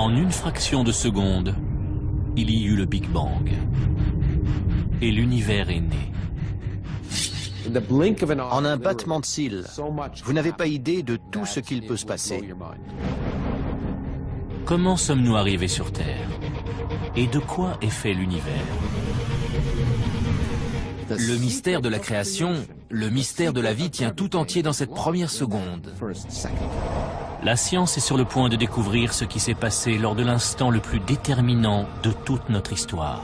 En une fraction de seconde, il y eut le Big Bang. Et l'univers est né. En un battement de cils, vous n'avez pas idée de tout ce qu'il peut se passer. Comment sommes-nous arrivés sur Terre? Et de quoi est fait l'univers? Le mystère de la création, le mystère de la vie tient tout entier dans cette première seconde. La science est sur le point de découvrir ce qui s'est passé lors de l'instant le plus déterminant de toute notre histoire.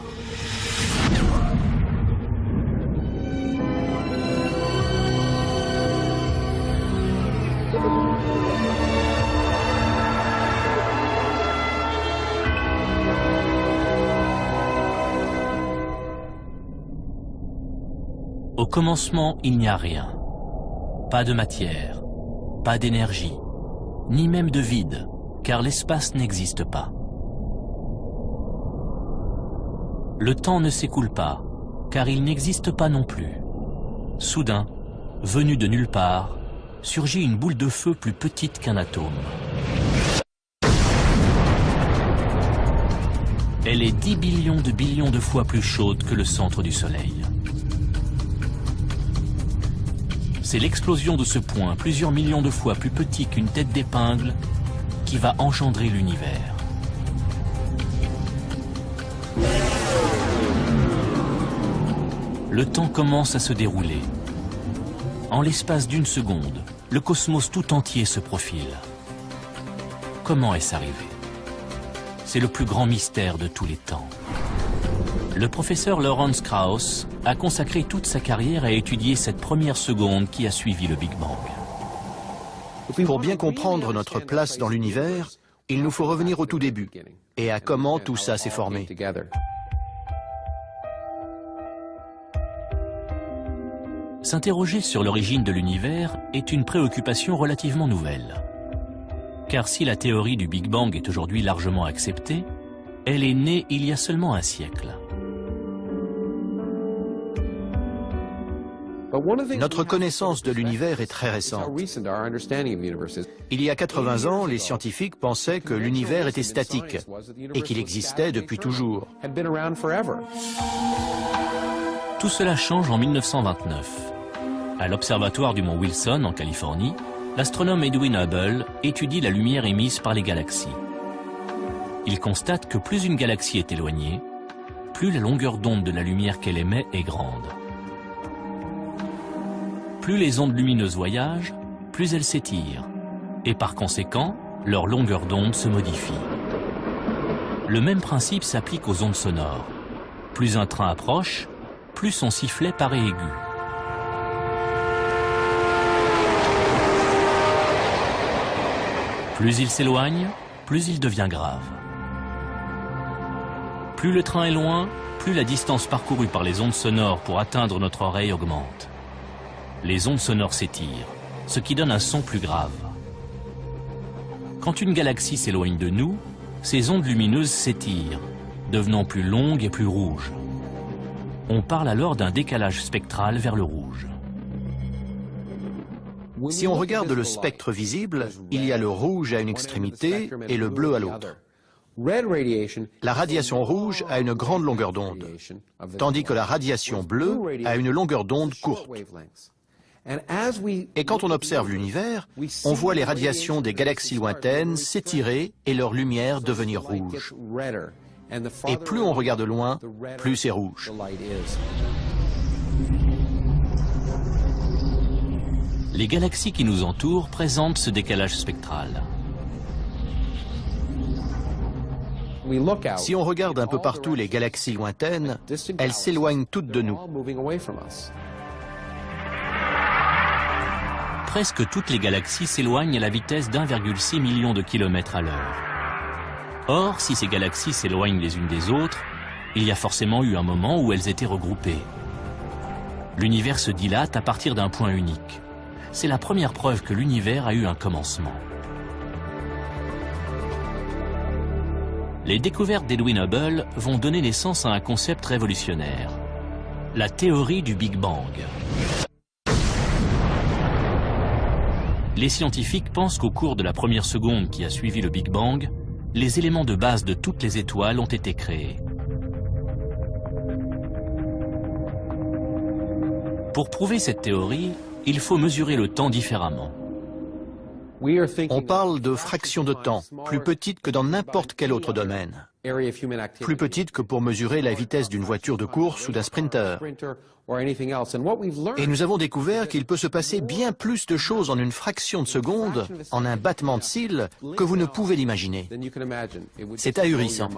Au commencement, il n'y a rien. Pas de matière, pas d'énergie, ni même de vide, car l'espace n'existe pas. Le temps ne s'écoule pas, car il n'existe pas non plus. Soudain, venue de nulle part, surgit une boule de feu plus petite qu'un atome. Elle est 10 billions de fois plus chaude que le centre du Soleil. C'est l'explosion de ce point, plusieurs millions de fois plus petit qu'une tête d'épingle, qui va engendrer l'univers. Le temps commence à se dérouler. En l'espace d'une seconde, le cosmos tout entier se profile. Comment est-ce arrivé? C'est le plus grand mystère de tous les temps. Le professeur Lawrence Krauss a consacré toute sa carrière à étudier cette première seconde qui a suivi le Big Bang. Pour bien comprendre notre place dans l'univers, il nous faut revenir au tout début et à comment tout ça s'est formé. S'interroger sur l'origine de l'univers est une préoccupation relativement nouvelle. Car si la théorie du Big Bang est aujourd'hui largement acceptée, elle est née il y a seulement un siècle. Notre connaissance de l'univers est très récente. Il y a 80 ans, les scientifiques pensaient que l'univers était statique et qu'il existait depuis toujours. Tout cela change en 1929. À l'observatoire du mont Wilson, en Californie, l'astronome Edwin Hubble étudie la lumière émise par les galaxies. Il constate que plus une galaxie est éloignée, plus la longueur d'onde de la lumière qu'elle émet est grande. Plus les ondes lumineuses voyagent, plus elles s'étirent, et par conséquent, leur longueur d'onde se modifie. Le même principe s'applique aux ondes sonores. Plus un train approche, plus son sifflet paraît aigu. Plus il s'éloigne, plus il devient grave. Plus le train est loin, plus la distance parcourue par les ondes sonores pour atteindre notre oreille augmente. Les ondes sonores s'étirent, ce qui donne un son plus grave. Quand une galaxie s'éloigne de nous, ces ondes lumineuses s'étirent, devenant plus longues et plus rouges. On parle alors d'un décalage spectral vers le rouge. Si on regarde le spectre visible, il y a le rouge à une extrémité et le bleu à l'autre. La radiation rouge a une grande longueur d'onde, tandis que la radiation bleue a une longueur d'onde courte. Et quand on observe l'univers, on voit les radiations des galaxies lointaines s'étirer et leur lumière devenir rouge. Et plus on regarde loin, plus c'est rouge. Les galaxies qui nous entourent présentent ce décalage spectral. Si on regarde un peu partout les galaxies lointaines, elles s'éloignent toutes de nous. Presque toutes les galaxies s'éloignent à la vitesse d'1,6 million de kilomètres à l'heure. Or, si ces galaxies s'éloignent les unes des autres, il y a forcément eu un moment où elles étaient regroupées. L'univers se dilate à partir d'un point unique. C'est la première preuve que l'univers a eu un commencement. Les découvertes d'Edwin Hubble vont donner naissance à un concept révolutionnaire, la théorie du Big Bang. Les scientifiques pensent qu'au cours de la première seconde qui a suivi le Big Bang, les éléments de base de toutes les étoiles ont été créés. Pour prouver cette théorie, il faut mesurer le temps différemment. On parle de fractions de temps, plus petites que dans n'importe quel autre domaine. Plus petites que pour mesurer la vitesse d'une voiture de course ou d'un sprinter. Et nous avons découvert qu'il peut se passer bien plus de choses en une fraction de seconde, en un battement de cils, que vous ne pouvez l'imaginer. C'est ahurissant.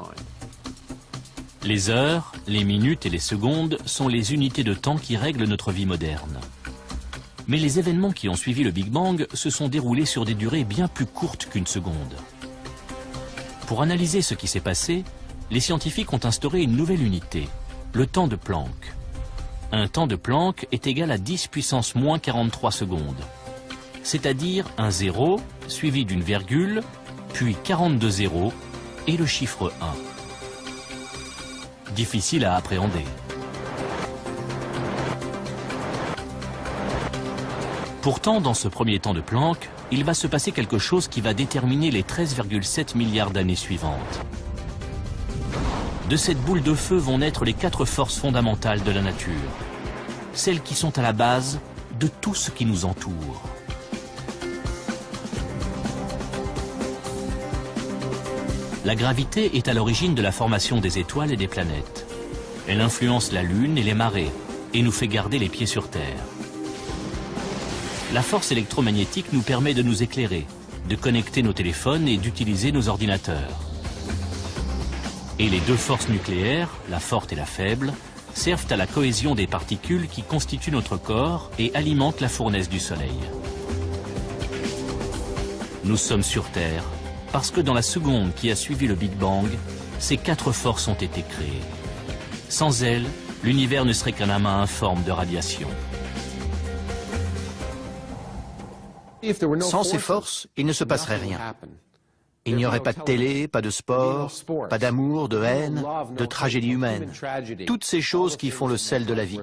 Les heures, les minutes et les secondes sont les unités de temps qui règlent notre vie moderne. Mais les événements qui ont suivi le Big Bang se sont déroulés sur des durées bien plus courtes qu'une seconde. Pour analyser ce qui s'est passé, les scientifiques ont instauré une nouvelle unité, le temps de Planck. Un temps de Planck est égal à 10 puissance moins 43 secondes, c'est-à-dire un zéro suivi d'une virgule, puis 42 zéros et le chiffre 1. Difficile à appréhender. Pourtant, dans ce premier temps de Planck, il va se passer quelque chose qui va déterminer les 13,7 milliards d'années suivantes. De cette boule de feu vont naître les 4 forces fondamentales de la nature, celles qui sont à la base de tout ce qui nous entoure. La gravité est à l'origine de la formation des étoiles et des planètes. Elle influence la Lune et les marées et nous fait garder les pieds sur Terre. La force électromagnétique nous permet de nous éclairer, de connecter nos téléphones et d'utiliser nos ordinateurs. Et les 2 forces nucléaires, la forte et la faible, servent à la cohésion des particules qui constituent notre corps et alimentent la fournaise du Soleil. Nous sommes sur Terre parce que dans la seconde qui a suivi le Big Bang, ces 4 forces ont été créées. Sans elles, l'univers ne serait qu'un amas informe de radiation. Sans ces forces, il ne se passerait rien. Il n'y aurait pas de télé, pas de sport, pas d'amour, de haine, de tragédie humaine. Toutes ces choses qui font le sel de la vie.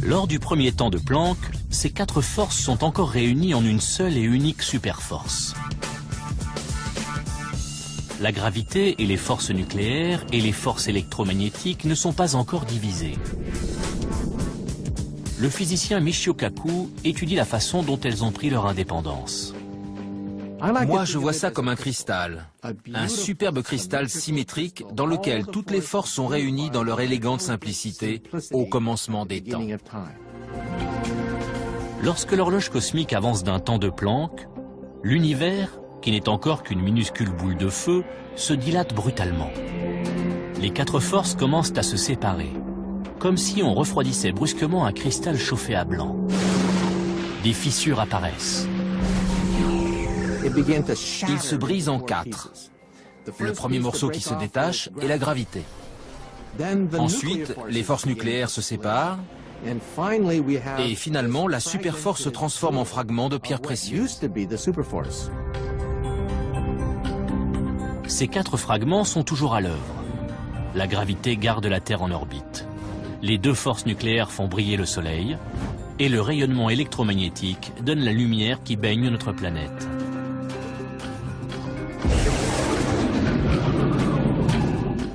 Lors du premier temps de Planck, ces 4 forces sont encore réunies en une seule et unique superforce. La gravité et les forces nucléaires et les forces électromagnétiques ne sont pas encore divisées. Le physicien Michio Kaku étudie la façon dont elles ont pris leur indépendance. Moi, je vois ça comme un cristal. Un superbe cristal symétrique dans lequel toutes les forces sont réunies dans leur élégante simplicité au commencement des temps. Lorsque l'horloge cosmique avance d'un temps de Planck, l'univers, qui n'est encore qu'une minuscule boule de feu, se dilate brutalement. Les 4 forces commencent à se séparer, comme si on refroidissait brusquement un cristal chauffé à blanc. Des fissures apparaissent. Il se brise en 4. Le premier morceau qui se détache est la gravité. Ensuite, les forces nucléaires se séparent. Et finalement, la superforce se transforme en fragments de pierres précieuses. Ces 4 fragments sont toujours à l'œuvre. La gravité garde la Terre en orbite. Les 2 forces nucléaires font briller le Soleil. Et le rayonnement électromagnétique donne la lumière qui baigne notre planète.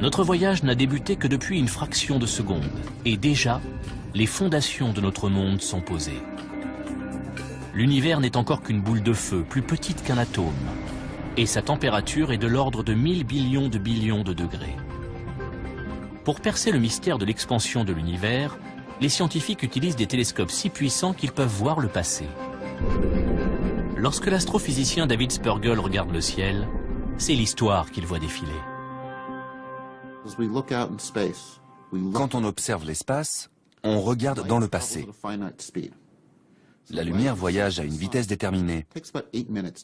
Notre voyage n'a débuté que depuis une fraction de seconde. Et déjà, les fondations de notre monde sont posées. L'univers n'est encore qu'une boule de feu, plus petite qu'un atome. Et sa température est de l'ordre de 1000 billions de degrés. Pour percer le mystère de l'expansion de l'univers, les scientifiques utilisent des télescopes si puissants qu'ils peuvent voir le passé. Lorsque l'astrophysicien David Spergel regarde le ciel, c'est l'histoire qu'il voit défiler. Quand on observe l'espace, on regarde dans le passé. La lumière voyage à une vitesse déterminée.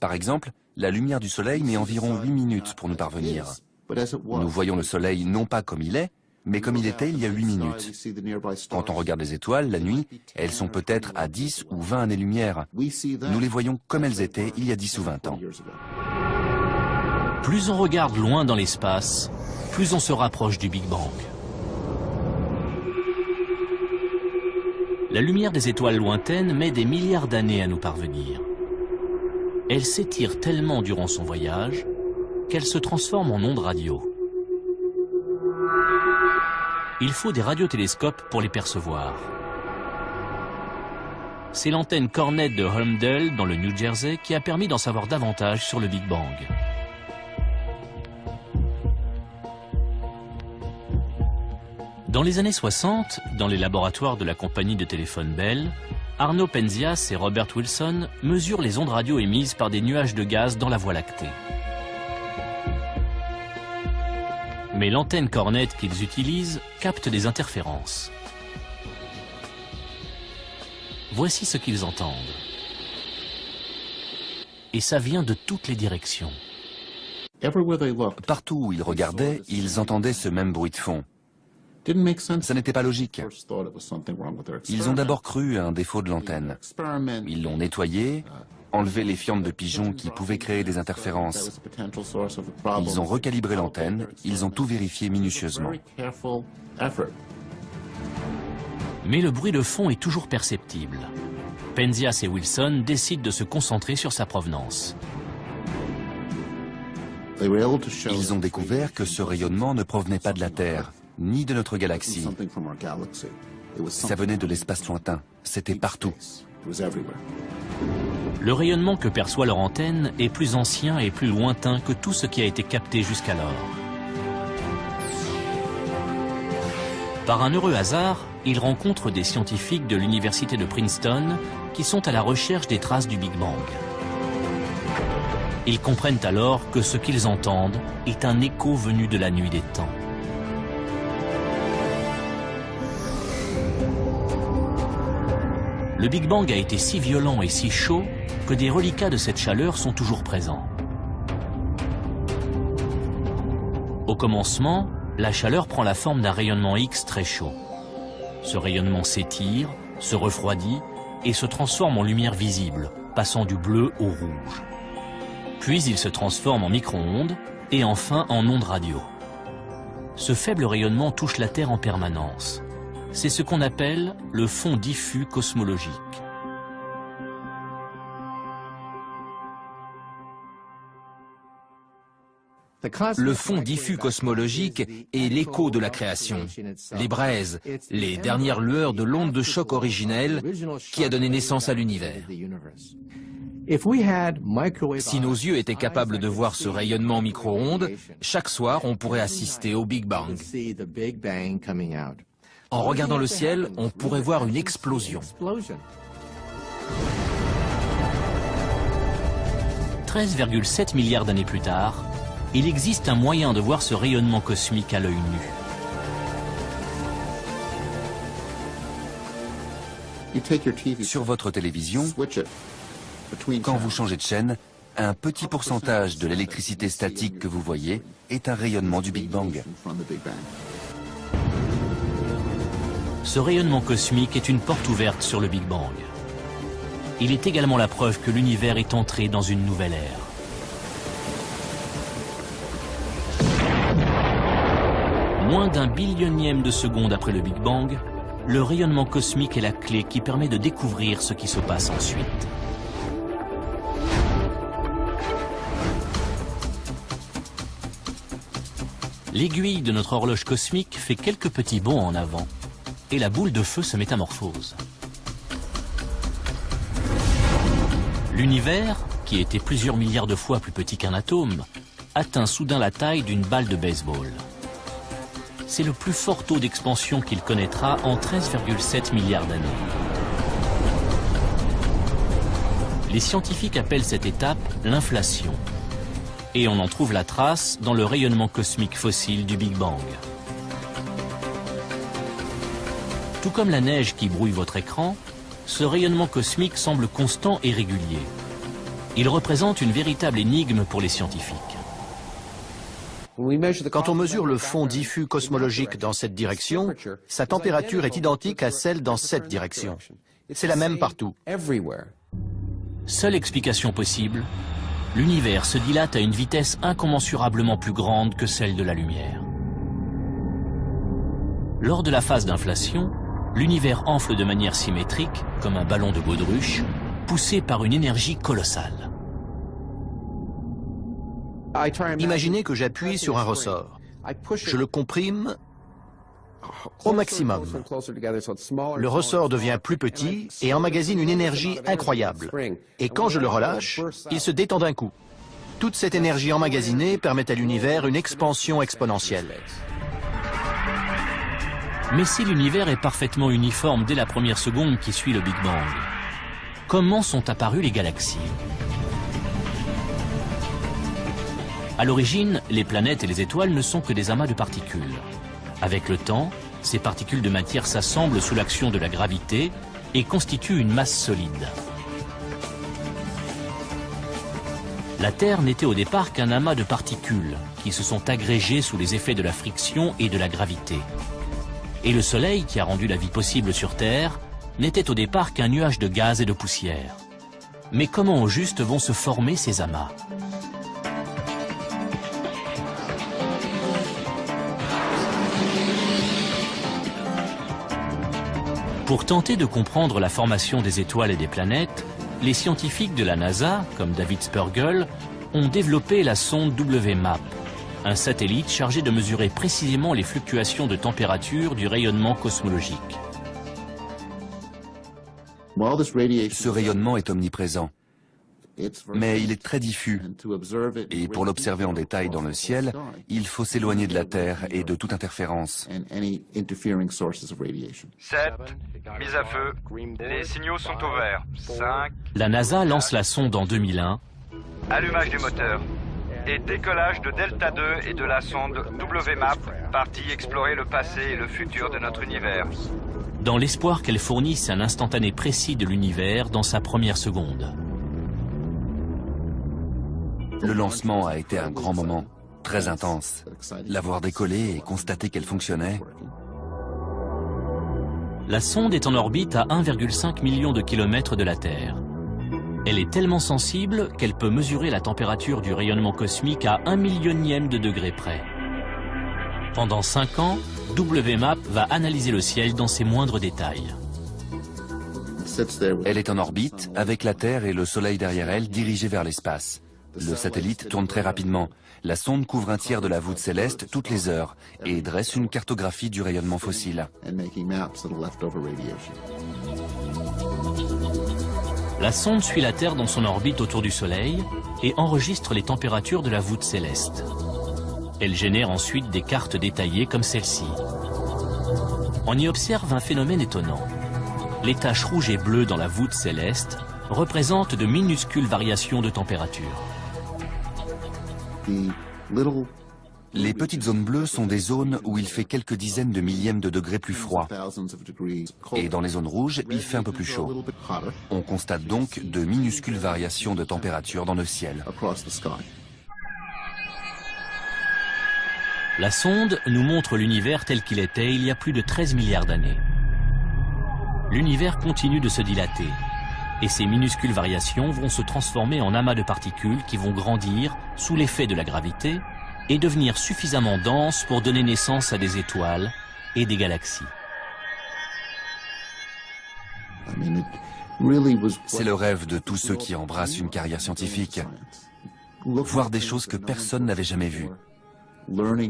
Par exemple, la lumière du Soleil met environ 8 minutes pour nous parvenir. Nous voyons le Soleil non pas comme il est, mais comme il était il y a 8 minutes. Quand on regarde les étoiles, la nuit, elles sont peut-être à 10 ou 20 années-lumière. Nous les voyons comme elles étaient il y a 10 ou 20 ans. Plus on regarde loin dans l'espace, plus on se rapproche du Big Bang. La lumière des étoiles lointaines met des milliards d'années à nous parvenir. Elle s'étire tellement durant son voyage qu'elles se transforment en ondes radio. Il faut des radiotélescopes pour les percevoir. C'est l'antenne Cornette de Holmdel, dans le New Jersey, qui a permis d'en savoir davantage sur le Big Bang. Dans les années 60, dans les laboratoires de la compagnie de téléphone Bell, Arno Penzias et Robert Wilson mesurent les ondes radio émises par des nuages de gaz dans la Voie lactée. Mais l'antenne Cornette qu'ils utilisent capte des interférences. Voici ce qu'ils entendent. Et ça vient de toutes les directions. Partout où ils regardaient, ils entendaient ce même bruit de fond. Ça n'était pas logique. Ils ont d'abord cru à un défaut de l'antenne. Ils l'ont nettoyée, enlevé les fientes de pigeons qui pouvaient créer des interférences. Ils ont recalibré l'antenne, ils ont tout vérifié minutieusement. Mais le bruit de fond est toujours perceptible. Penzias et Wilson décident de se concentrer sur sa provenance. Ils ont découvert que ce rayonnement ne provenait pas de la Terre, ni de notre galaxie. Ça venait de l'espace lointain, c'était partout. Le rayonnement que perçoit leur antenne est plus ancien et plus lointain que tout ce qui a été capté jusqu'alors. Par un heureux hasard, ils rencontrent des scientifiques de l'université de Princeton qui sont à la recherche des traces du Big Bang. Ils comprennent alors que ce qu'ils entendent est un écho venu de la nuit des temps. Le Big Bang a été si violent et si chaud que des reliquats de cette chaleur sont toujours présents. Au commencement, la chaleur prend la forme d'un rayonnement X très chaud. Ce rayonnement s'étire, se refroidit et se transforme en lumière visible, passant du bleu au rouge. Puis il se transforme en micro-ondes et enfin en ondes radio. Ce faible rayonnement touche la Terre en permanence. C'est ce qu'on appelle le fond diffus cosmologique. Le fond diffus cosmologique est l'écho de la création, les braises, les dernières lueurs de l'onde de choc originelle qui a donné naissance à l'univers. Si nos yeux étaient capables de voir ce rayonnement en micro-ondes, chaque soir on pourrait assister au Big Bang. En regardant le ciel, on pourrait voir une explosion. 13,7 milliards d'années plus tard, il existe un moyen de voir ce rayonnement cosmique à l'œil nu. Sur votre télévision, quand vous changez de chaîne, un petit pourcentage de l'électricité statique que vous voyez est un rayonnement du Big Bang. Ce rayonnement cosmique est une porte ouverte sur le Big Bang. Il est également la preuve que l'univers est entré dans une nouvelle ère. Moins d'un billionième de seconde après le Big Bang, le rayonnement cosmique est la clé qui permet de découvrir ce qui se passe ensuite. L'aiguille de notre horloge cosmique fait quelques petits bonds en avant et la boule de feu se métamorphose. L'univers, qui était plusieurs milliards de fois plus petit qu'un atome, atteint soudain la taille d'une balle de baseball. C'est le plus fort taux d'expansion qu'il connaîtra en 13,7 milliards d'années. Les scientifiques appellent cette étape l'inflation. Et on en trouve la trace dans le rayonnement cosmique fossile du Big Bang. Tout comme la neige qui brouille votre écran, ce rayonnement cosmique semble constant et régulier. Il représente une véritable énigme pour les scientifiques. Quand on mesure le fond diffus cosmologique dans cette direction, sa température est identique à celle dans cette direction. C'est la même partout. Seule explication possible, l'univers se dilate à une vitesse incommensurablement plus grande que celle de la lumière. Lors de la phase d'inflation, l'univers enfle de manière symétrique, comme un ballon de baudruche, poussé par une énergie colossale. Imaginez que j'appuie sur un ressort. Je le comprime au maximum. Le ressort devient plus petit et emmagasine une énergie incroyable. Et quand je le relâche, il se détend d'un coup. Toute cette énergie emmagasinée permet à l'univers une expansion exponentielle. Mais si l'univers est parfaitement uniforme dès la première seconde qui suit le Big Bang, comment sont apparues les galaxies? À l'origine, les planètes et les étoiles ne sont que des amas de particules. Avec le temps, ces particules de matière s'assemblent sous l'action de la gravité et constituent une masse solide. La Terre n'était au départ qu'un amas de particules qui se sont agrégées sous les effets de la friction et de la gravité. Et le Soleil, qui a rendu la vie possible sur Terre, n'était au départ qu'un nuage de gaz et de poussière. Mais comment au juste vont se former ces amas? Pour tenter de comprendre la formation des étoiles et des planètes, les scientifiques de la NASA, comme David Spergel, ont développé la sonde WMAP, un satellite chargé de mesurer précisément les fluctuations de température du rayonnement cosmologique. Ce rayonnement est omniprésent, mais il est très diffus. Et pour l'observer en détail dans le ciel, il faut s'éloigner de la Terre et de toute interférence. 7, mise à feu, les signaux sont au vert. 5, La NASA lance la sonde en 2001, allumage du moteur. Et décollage de Delta 2 et de la sonde WMAP, partie explorer le passé et le futur de notre univers. dans l'espoir qu'elle fournisse un instantané précis de l'univers dans sa première seconde. Le lancement a été un grand moment, très intense. L'avoir décollé et constater qu'elle fonctionnait. La sonde est en orbite à 1,5 million de kilomètres de la Terre. Elle est tellement sensible qu'elle peut mesurer la température du rayonnement cosmique à 1 millionième de degré près. Pendant 5 ans, WMAP va analyser le ciel dans ses moindres détails. Elle est en orbite, avec la Terre et le Soleil derrière elle, dirigée vers l'espace. Le satellite tourne très rapidement. La sonde couvre un tiers de la voûte céleste toutes les heures et dresse une cartographie du rayonnement fossile. La sonde suit la Terre dans son orbite autour du Soleil et enregistre les températures de la voûte céleste. Elle génère ensuite des cartes détaillées comme celle-ci. On y observe un phénomène étonnant. Les taches rouges et bleues dans la voûte céleste représentent de minuscules variations de température. Les petites zones bleues sont des zones où il fait quelques dizaines de millièmes de degrés plus froid. Et dans les zones rouges, il fait un peu plus chaud. On constate donc de minuscules variations de température dans le ciel. La sonde nous montre l'univers tel qu'il était il y a plus de 13 milliards d'années. L'univers continue de se dilater. Et ces minuscules variations vont se transformer en amas de particules qui vont grandir sous l'effet de la gravité et devenir suffisamment denses pour donner naissance à des étoiles et des galaxies. C'est le rêve de tous ceux qui embrassent une carrière scientifique. Voir des choses que personne n'avait jamais vues.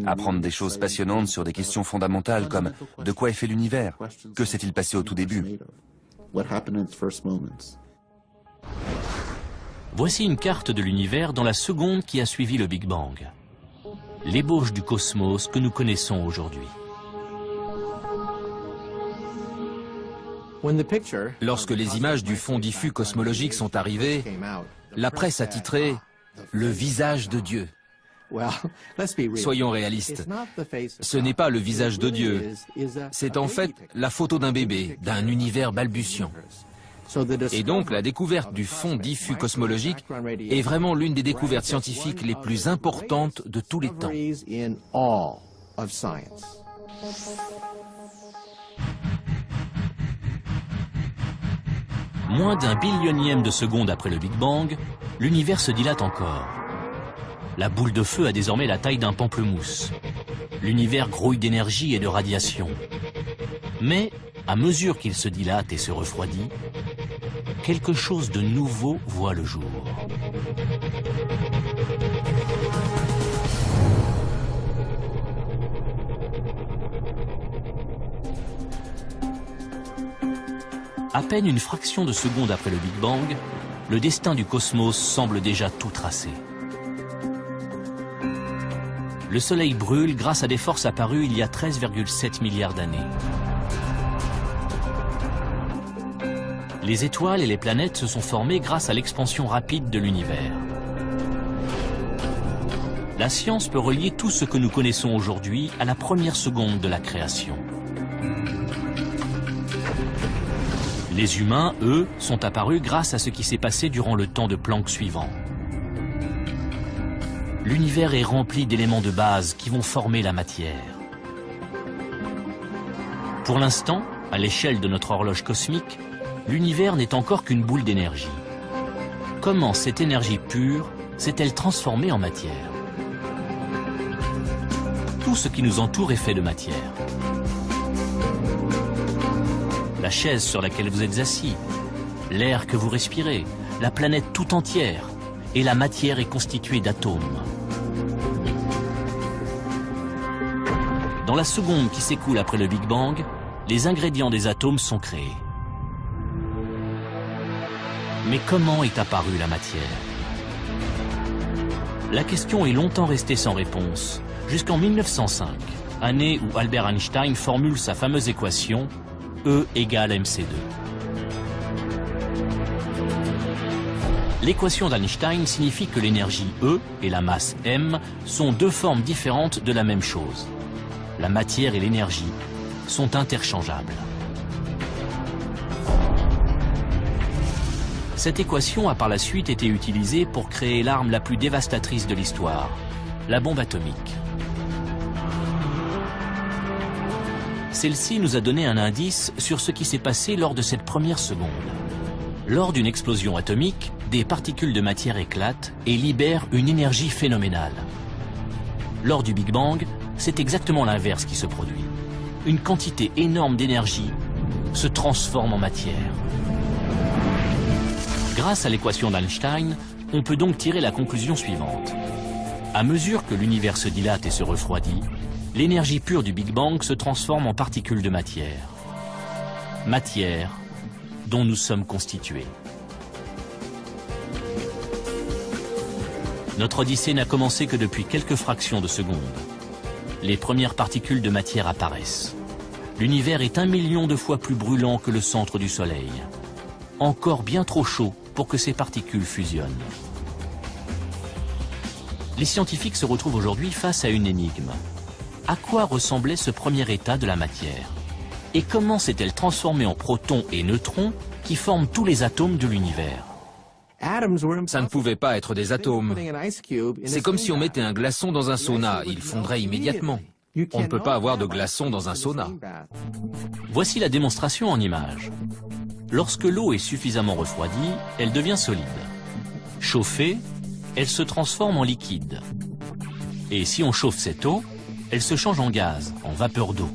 Apprendre des choses passionnantes sur des questions fondamentales comme de quoi est fait l'univers? Que s'est-il passé au tout début? Voici une carte de l'univers dans la seconde qui a suivi le Big Bang. L'ébauche du cosmos que nous connaissons aujourd'hui. Lorsque les images du fond diffus cosmologique sont arrivées, la presse a titré « Le visage de Dieu ». Soyons réalistes, ce n'est pas le visage de Dieu, c'est en fait la photo d'un bébé, d'un univers balbutiant. Et donc la découverte du fond diffus cosmologique est vraiment l'une des découvertes scientifiques les plus importantes de tous les temps. Moins d'un billionième de seconde après le Big Bang, l'univers se dilate encore. La boule de feu a désormais la taille d'un pamplemousse. L'univers grouille d'énergie et de radiation. Mais, à mesure qu'il se dilate et se refroidit, quelque chose de nouveau voit le jour. À peine une fraction de seconde après le Big Bang, le destin du cosmos semble déjà tout tracé. Le Soleil brûle grâce à des forces apparues il y a 13,7 milliards d'années. Les étoiles et les planètes se sont formées grâce à l'expansion rapide de l'univers. La science peut relier tout ce que nous connaissons aujourd'hui à la première seconde de la création. Les humains, eux, sont apparus grâce à ce qui s'est passé durant le temps de Planck suivant. L'univers est rempli d'éléments de base qui vont former la matière. Pour l'instant, à l'échelle de notre horloge cosmique, l'univers n'est encore qu'une boule d'énergie. Comment cette énergie pure s'est-elle transformée en matière? Tout ce qui nous entoure est fait de matière. La chaise sur laquelle vous êtes assis, l'air que vous respirez, la planète tout entière, et la matière est constituée d'atomes. Dans la seconde qui s'écoule après le Big Bang, les ingrédients des atomes sont créés. Mais comment est apparue la matière? La question est longtemps restée sans réponse, jusqu'en 1905, année où Albert Einstein formule sa fameuse équation E égale mc2. L'équation d'Einstein signifie que l'énergie E et la masse m sont deux formes différentes de la même chose. La matière et l'énergie sont interchangeables. Cette équation a par la suite été utilisée pour créer l'arme la plus dévastatrice de l'histoire, la bombe atomique. Celle-ci nous a donné un indice sur ce qui s'est passé lors de cette première seconde. Lors d'une explosion atomique, des particules de matière éclatent et libèrent une énergie phénoménale. Lors du Big Bang, c'est exactement l'inverse qui se produit. Une quantité énorme d'énergie se transforme en matière. Grâce à l'équation d'Einstein, on peut donc tirer la conclusion suivante. À mesure que l'univers se dilate et se refroidit, l'énergie pure du Big Bang se transforme en particules de matière. Matière dont nous sommes constitués. Notre odyssée n'a commencé que depuis quelques fractions de seconde. Les premières particules de matière apparaissent. L'univers est 1 million de fois plus brûlant que le centre du Soleil. Encore bien trop chaud pour que ces particules fusionnent. Les scientifiques se retrouvent aujourd'hui face à une énigme. À quoi ressemblait ce premier état de la matière? Et comment s'est-elle transformée en protons et neutrons qui forment tous les atomes de l'univers? Ça ne pouvait pas être des atomes. C'est comme si on mettait un glaçon dans un sauna, il fondrait immédiatement. On ne peut pas avoir de glaçon dans un sauna. Voici la démonstration en images. Lorsque l'eau est suffisamment refroidie, elle devient solide. Chauffée, elle se transforme en liquide. Et si on chauffe cette eau, elle se change en gaz, en vapeur d'eau.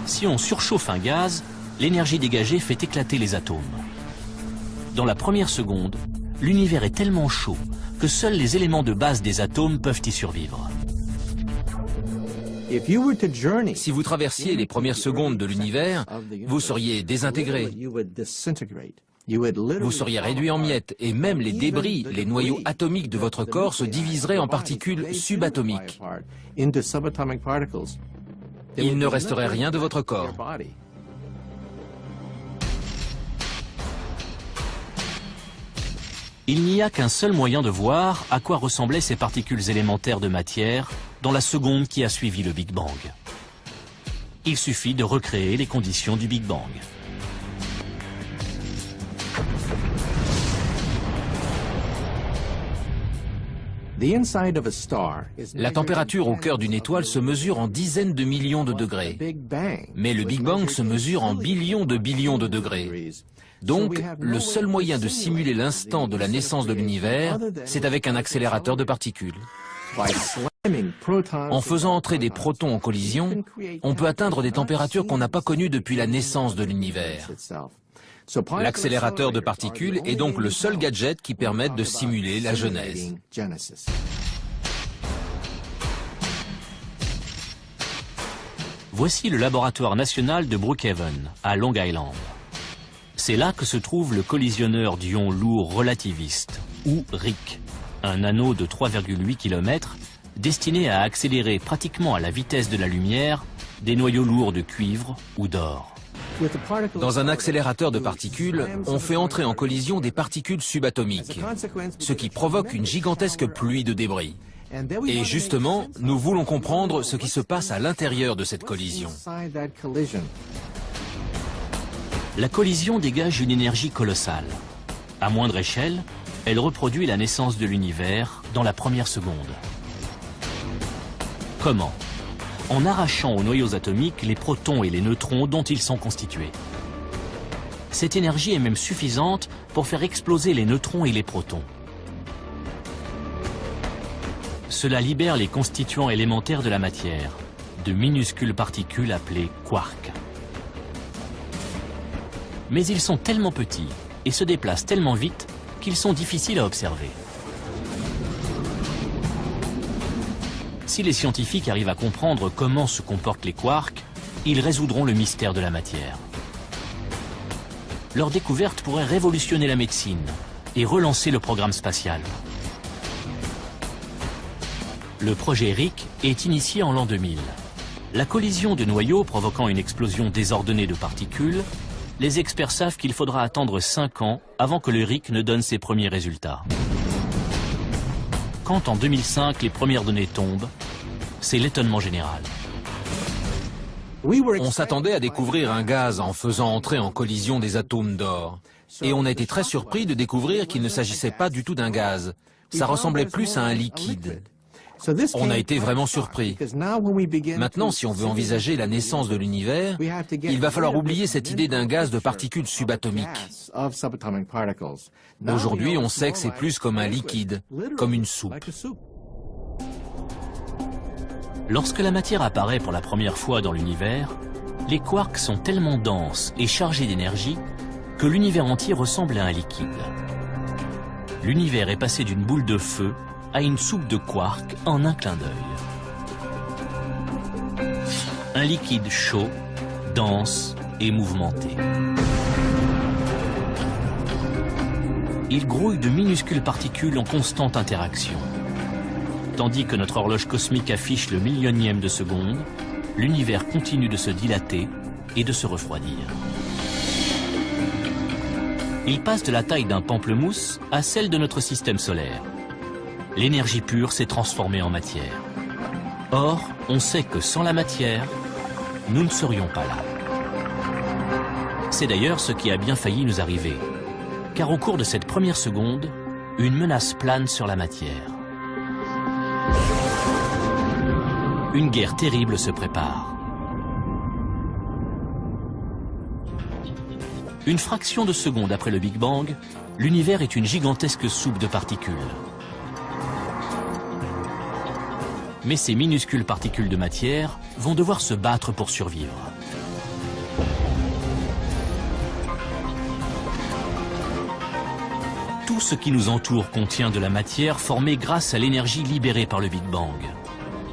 Si on surchauffe un gaz, l'énergie dégagée fait éclater les atomes. Dans la première seconde, l'univers est tellement chaud que seuls les éléments de base des atomes peuvent y survivre. Si vous traversiez les premières secondes de l'univers, vous seriez désintégré. Vous seriez réduit en miettes et même les débris, les noyaux atomiques de votre corps se diviseraient en particules subatomiques. Il ne resterait rien de votre corps. Il n'y a qu'un seul moyen de voir à quoi ressemblaient ces particules élémentaires de matière dans la seconde qui a suivi le Big Bang. Il suffit de recréer les conditions du Big Bang. La température au cœur d'une étoile se mesure en dizaines de millions de degrés. Mais le Big Bang se mesure en billions de degrés. Donc, le seul moyen de simuler l'instant de la naissance de l'univers, c'est avec un accélérateur de particules. En faisant entrer des protons en collision, on peut atteindre des températures qu'on n'a pas connues depuis la naissance de l'univers. L'accélérateur de particules est donc le seul gadget qui permette de simuler la genèse. Voici le laboratoire national de Brookhaven, à Long Island. C'est là que se trouve le collisionneur d'ions lourds relativistes, ou RIC, un anneau de 3,8 km destiné à accélérer pratiquement à la vitesse de la lumière des noyaux lourds de cuivre ou d'or. Dans un accélérateur de particules, on fait entrer en collision des particules subatomiques, ce qui provoque une gigantesque pluie de débris. Et justement, nous voulons comprendre ce qui se passe à l'intérieur de cette collision. La collision dégage une énergie colossale. À moindre échelle, elle reproduit la naissance de l'univers dans la première seconde. Comment? En arrachant aux noyaux atomiques les protons et les neutrons dont ils sont constitués. Cette énergie est même suffisante pour faire exploser les neutrons et les protons. Cela libère les constituants élémentaires de la matière, de minuscules particules appelées quarks. Mais ils sont tellement petits et se déplacent tellement vite qu'ils sont difficiles à observer. Si les scientifiques arrivent à comprendre comment se comportent les quarks, ils résoudront le mystère de la matière. Leur découverte pourrait révolutionner la médecine et relancer le programme spatial. Le projet RIC est initié en l'an 2000. La collision de noyaux provoquant une explosion désordonnée de particules, les experts savent qu'il faudra attendre 5 ans avant que le RIC ne donne ses premiers résultats. Quand en 2005 les premières données tombent, c'est l'étonnement général. On s'attendait à découvrir un gaz en faisant entrer en collision des atomes d'or. Et on a été très surpris de découvrir qu'il ne s'agissait pas du tout d'un gaz. Ça ressemblait plus à un liquide. On a été vraiment surpris. Maintenant, si on veut envisager la naissance de l'univers, il va falloir oublier cette idée d'un gaz de particules subatomiques. Aujourd'hui, on sait que c'est plus comme un liquide, comme une soupe. Lorsque la matière apparaît pour la première fois dans l'univers, les quarks sont tellement denses et chargés d'énergie que l'univers entier ressemble à un liquide. L'univers est passé d'une boule de feu à une soupe de quarks en un clin d'œil. Un liquide chaud, dense et mouvementé. Il grouille de minuscules particules en constante interaction. Tandis que notre horloge cosmique affiche le millionième de seconde, l'univers continue de se dilater et de se refroidir. Il passe de la taille d'un pamplemousse à celle de notre système solaire. L'énergie pure s'est transformée en matière. Or, on sait que sans la matière, nous ne serions pas là. C'est d'ailleurs ce qui a bien failli nous arriver. Car au cours de cette première seconde, une menace plane sur la matière. Une guerre terrible se prépare. Une fraction de seconde après le Big Bang, l'univers est une gigantesque soupe de particules. Mais ces minuscules particules de matière vont devoir se battre pour survivre. Tout ce qui nous entoure contient de la matière formée grâce à l'énergie libérée par le Big Bang.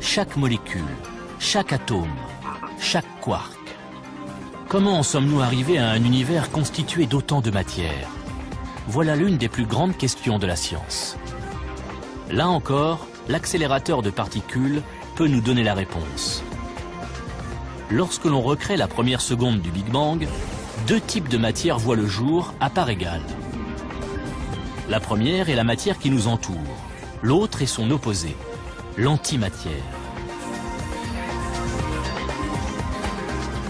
Chaque molécule, chaque atome, chaque quark. Comment en sommes-nous arrivés à un univers constitué d'autant de matière? Voilà l'une des plus grandes questions de la science. Là encore, l'accélérateur de particules peut nous donner la réponse. Lorsque l'on recrée la première seconde du Big Bang, deux types de matière voient le jour à part égale. La première est la matière qui nous entoure, l'autre est son opposé, l'antimatière.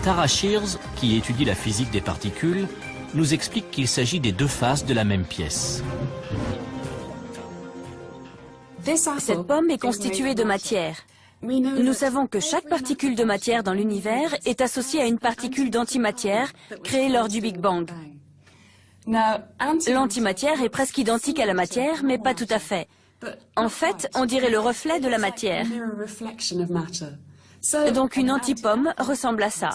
Tara Shears, qui étudie la physique des particules, nous explique qu'il s'agit des deux faces de la même pièce. Cette pomme est constituée de matière. Nous savons que chaque particule de matière dans l'univers est associée à une particule d'antimatière créée lors du Big Bang. L'antimatière est presque identique à la matière, mais pas tout à fait. En fait, on dirait le reflet de la matière. Donc une antipomme ressemble à ça.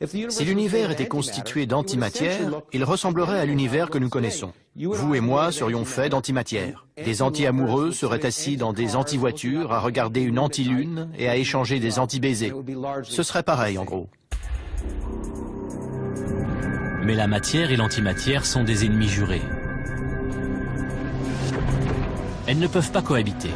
Si l'univers était constitué d'antimatière, il ressemblerait à l'univers que nous connaissons. Vous et moi serions faits d'antimatière. Des anti-amoureux seraient assis dans des anti-voitures à regarder une anti-lune et à échanger des anti-baisers. Ce serait pareil en gros. Mais la matière et l'antimatière sont des ennemis jurés. Elles ne peuvent pas cohabiter.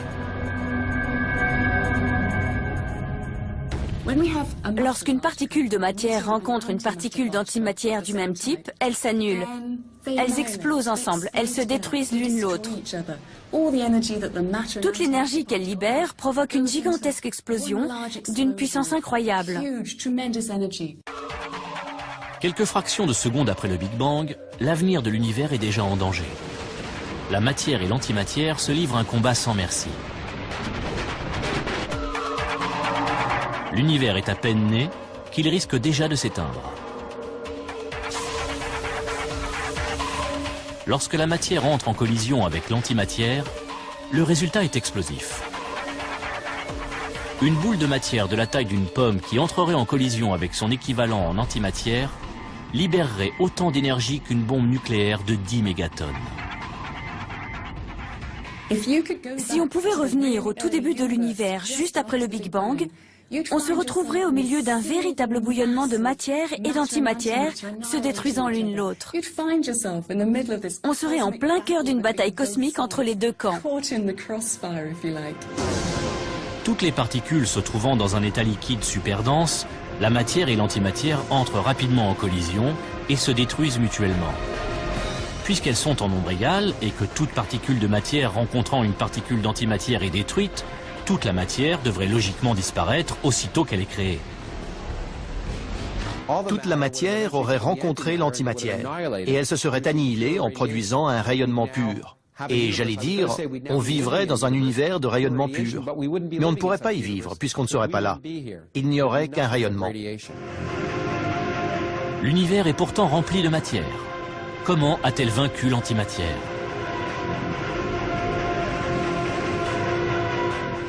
Lorsqu'une particule de matière rencontre une particule d'antimatière du même type, elles s'annulent. Elles explosent ensemble, elles se détruisent l'une l'autre. Toute l'énergie qu'elles libèrent provoque une gigantesque explosion d'une puissance incroyable. Quelques fractions de secondes après le Big Bang, l'avenir de l'univers est déjà en danger. La matière et l'antimatière se livrent un combat sans merci. L'univers est à peine né qu'il risque déjà de s'éteindre. Lorsque la matière entre en collision avec l'antimatière, le résultat est explosif. Une boule de matière de la taille d'une pomme qui entrerait en collision avec son équivalent en antimatière libérerait autant d'énergie qu'une bombe nucléaire de 10 mégatonnes. Si on pouvait revenir au tout début de l'univers, juste après le Big Bang, on se retrouverait au milieu d'un véritable bouillonnement de matière et d'antimatière se détruisant l'une l'autre. On serait en plein cœur d'une bataille cosmique entre les deux camps. Toutes les particules se trouvant dans un état liquide super dense, la matière et l'antimatière entrent rapidement en collision et se détruisent mutuellement. Puisqu'elles sont en nombre égal et que toute particule de matière rencontrant une particule d'antimatière est détruite, toute la matière devrait logiquement disparaître aussitôt qu'elle est créée. Toute la matière aurait rencontré l'antimatière et elle se serait annihilée en produisant un rayonnement pur. Et j'allais dire, on vivrait dans un univers de rayonnement pur. Mais on ne pourrait pas y vivre puisqu'on ne serait pas là. Il n'y aurait qu'un rayonnement. L'univers est pourtant rempli de matière. Comment a-t-elle vaincu l'antimatière ?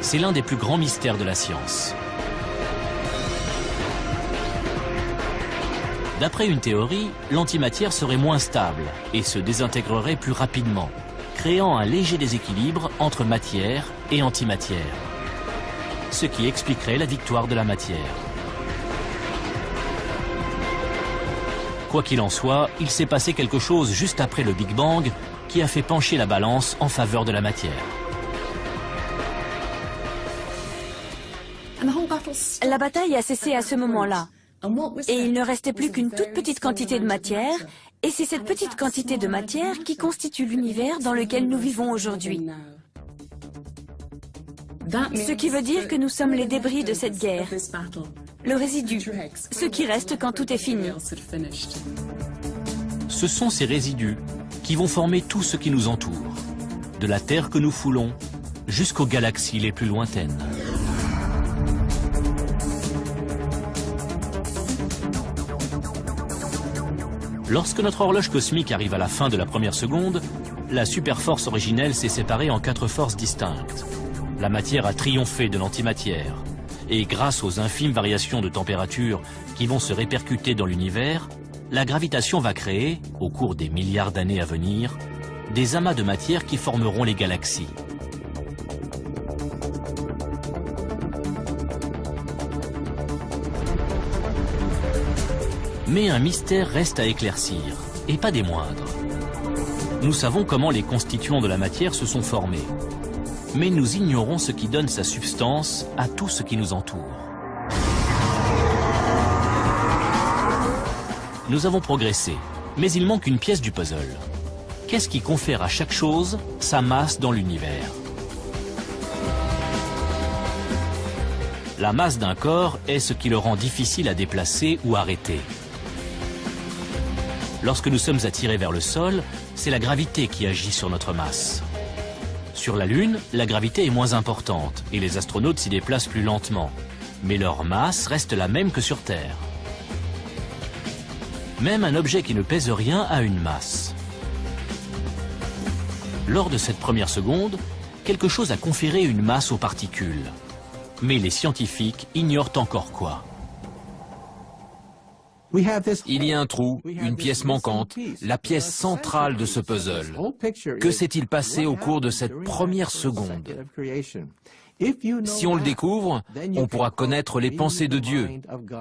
C'est l'un des plus grands mystères de la science. D'après une théorie, l'antimatière serait moins stable et se désintégrerait plus rapidement, créant un léger déséquilibre entre matière et antimatière, ce qui expliquerait la victoire de la matière. Quoi qu'il en soit, il s'est passé quelque chose juste après le Big Bang qui a fait pencher la balance en faveur de la matière. La bataille a cessé à ce moment-là. Et il ne restait plus qu'une toute petite quantité de matière, et c'est cette petite quantité de matière qui constitue l'univers dans lequel nous vivons aujourd'hui. Ce qui veut dire que nous sommes les débris de cette guerre, le résidu, ce qui reste quand tout est fini. Ce sont ces résidus qui vont former tout ce qui nous entoure, de la Terre que nous foulons jusqu'aux galaxies les plus lointaines. Lorsque notre horloge cosmique arrive à la fin de la première seconde, la superforce originelle s'est séparée en 4 forces distinctes. La matière a triomphé de l'antimatière. Et grâce aux infimes variations de température qui vont se répercuter dans l'univers, la gravitation va créer, au cours des milliards d'années à venir, des amas de matière qui formeront les galaxies. Mais un mystère reste à éclaircir, et pas des moindres. Nous savons comment les constituants de la matière se sont formés, mais nous ignorons ce qui donne sa substance à tout ce qui nous entoure. Nous avons progressé, mais il manque une pièce du puzzle. Qu'est-ce qui confère à chaque chose sa masse dans l'univers ? La masse d'un corps est ce qui le rend difficile à déplacer ou arrêter. Lorsque nous sommes attirés vers le sol, c'est la gravité qui agit sur notre masse. Sur la Lune, la gravité est moins importante et les astronautes s'y déplacent plus lentement. Mais leur masse reste la même que sur Terre. Même un objet qui ne pèse rien a une masse. Lors de cette première seconde, quelque chose a conféré une masse aux particules. Mais les scientifiques ignorent encore quoi. Il y a un trou, une pièce manquante, la pièce centrale de ce puzzle. Que s'est-il passé au cours de cette première seconde? Si on le découvre, on pourra connaître les pensées de Dieu,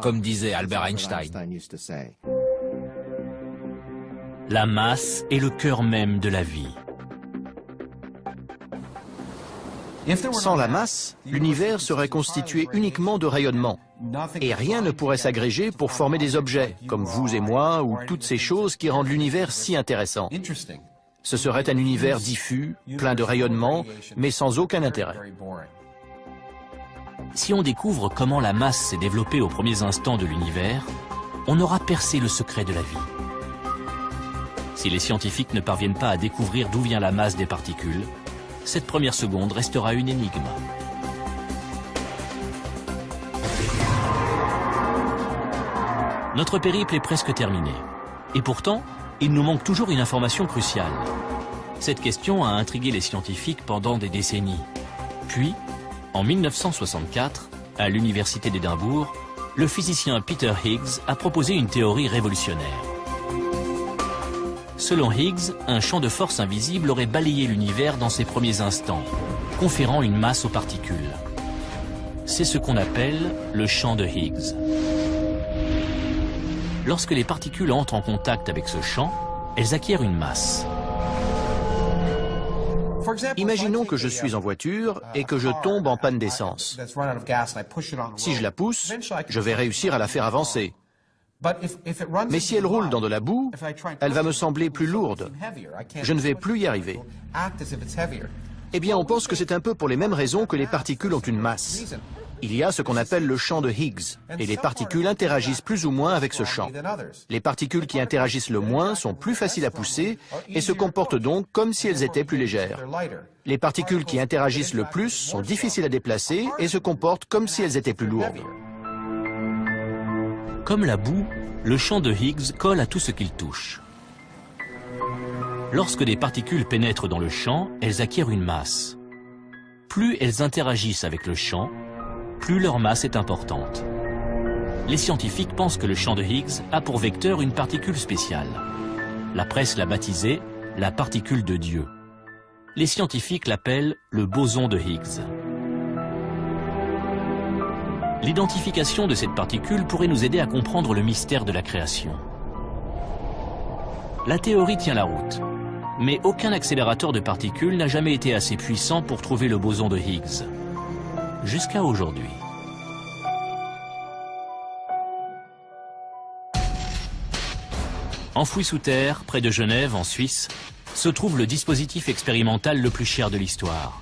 comme disait Albert Einstein. La masse est le cœur même de la vie. Sans la masse, l'univers serait constitué uniquement de rayonnement. Et rien ne pourrait s'agréger pour former des objets, comme vous et moi, ou toutes ces choses qui rendent l'univers si intéressant. Ce serait un univers diffus, plein de rayonnement, mais sans aucun intérêt. Si on découvre comment la masse s'est développée aux premiers instants de l'univers, on aura percé le secret de la vie. Si les scientifiques ne parviennent pas à découvrir d'où vient la masse des particules, cette première seconde restera une énigme. Notre périple est presque terminé. Et pourtant, il nous manque toujours une information cruciale. Cette question a intrigué les scientifiques pendant des décennies. Puis, en 1964, à l'université d'Édimbourg, le physicien Peter Higgs a proposé une théorie révolutionnaire. Selon Higgs, un champ de force invisible aurait balayé l'univers dans ses premiers instants, conférant une masse aux particules. C'est ce qu'on appelle le champ de Higgs. Lorsque les particules entrent en contact avec ce champ, elles acquièrent une masse. Imaginons que je suis en voiture et que je tombe en panne d'essence. Si je la pousse, je vais réussir à la faire avancer. Mais si elle roule dans de la boue, elle va me sembler plus lourde. Je ne vais plus y arriver. Eh bien, on pense que c'est un peu pour les mêmes raisons que les particules ont une masse. Il y a ce qu'on appelle le champ de Higgs, et les particules interagissent plus ou moins avec ce champ. Les particules qui interagissent le moins sont plus faciles à pousser et se comportent donc comme si elles étaient plus légères. Les particules qui interagissent le plus sont difficiles à déplacer et se comportent comme si elles étaient plus lourdes. Comme la boue, le champ de Higgs colle à tout ce qu'il touche. Lorsque des particules pénètrent dans le champ, elles acquièrent une masse. Plus elles interagissent avec le champ, plus leur masse est importante. Les scientifiques pensent que le champ de Higgs a pour vecteur une particule spéciale. La presse l'a baptisée la particule de Dieu. Les scientifiques l'appellent le boson de Higgs. L'identification de cette particule pourrait nous aider à comprendre le mystère de la création. La théorie tient la route, mais aucun accélérateur de particules n'a jamais été assez puissant pour trouver le boson de Higgs. Jusqu'à aujourd'hui. Enfoui sous terre, près de Genève, en Suisse, se trouve le dispositif expérimental le plus cher de l'histoire.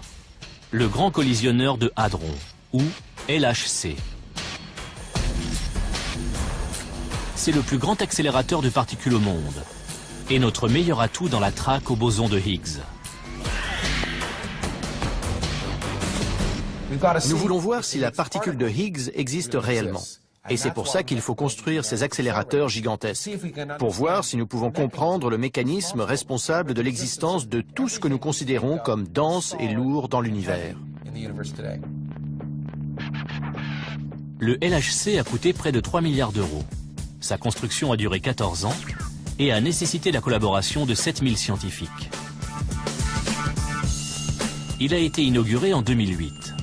Le Grand Collisionneur de Hadron, ou LHC. C'est le plus grand accélérateur de particules au monde, et notre meilleur atout dans la traque au boson de Higgs. Nous voulons voir si la particule de Higgs existe réellement. Et c'est pour ça qu'il faut construire ces accélérateurs gigantesques, pour voir si nous pouvons comprendre le mécanisme responsable de l'existence de tout ce que nous considérons comme dense et lourd dans l'univers. Le LHC a coûté près de 3 milliards d'euros. Sa construction a duré 14 ans et a nécessité la collaboration de 7000 scientifiques. Il a été inauguré en 2008.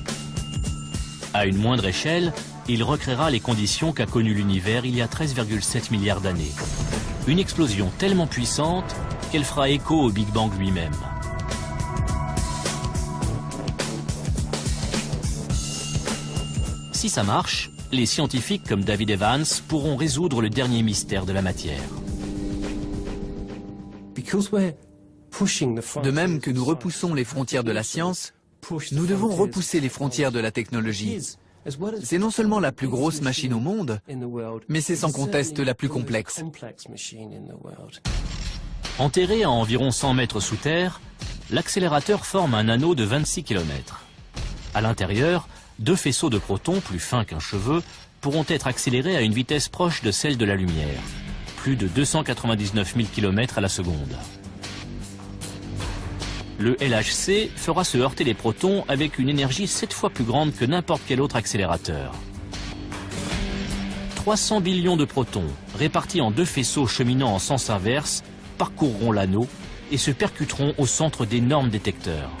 À une moindre échelle, il recréera les conditions qu'a connues l'univers il y a 13,7 milliards d'années. Une explosion tellement puissante qu'elle fera écho au Big Bang lui-même. Si ça marche, les scientifiques comme David Evans pourront résoudre le dernier mystère de la matière. De même que nous repoussons les frontières de la science, nous devons repousser les frontières de la technologie. C'est non seulement la plus grosse machine au monde, mais c'est sans conteste la plus complexe. Enterré à environ 100 mètres sous terre, l'accélérateur forme un anneau de 26 km. À l'intérieur, 2 faisceaux de protons plus fins qu'un cheveu pourront être accélérés à une vitesse proche de celle de la lumière, plus de 299 000 km à la seconde. Le LHC fera se heurter les protons avec une énergie 7 fois plus grande que n'importe quel autre accélérateur. 300 billions de protons, répartis en 2 faisceaux cheminant en sens inverse, parcourront l'anneau et se percuteront au centre d'énormes détecteurs.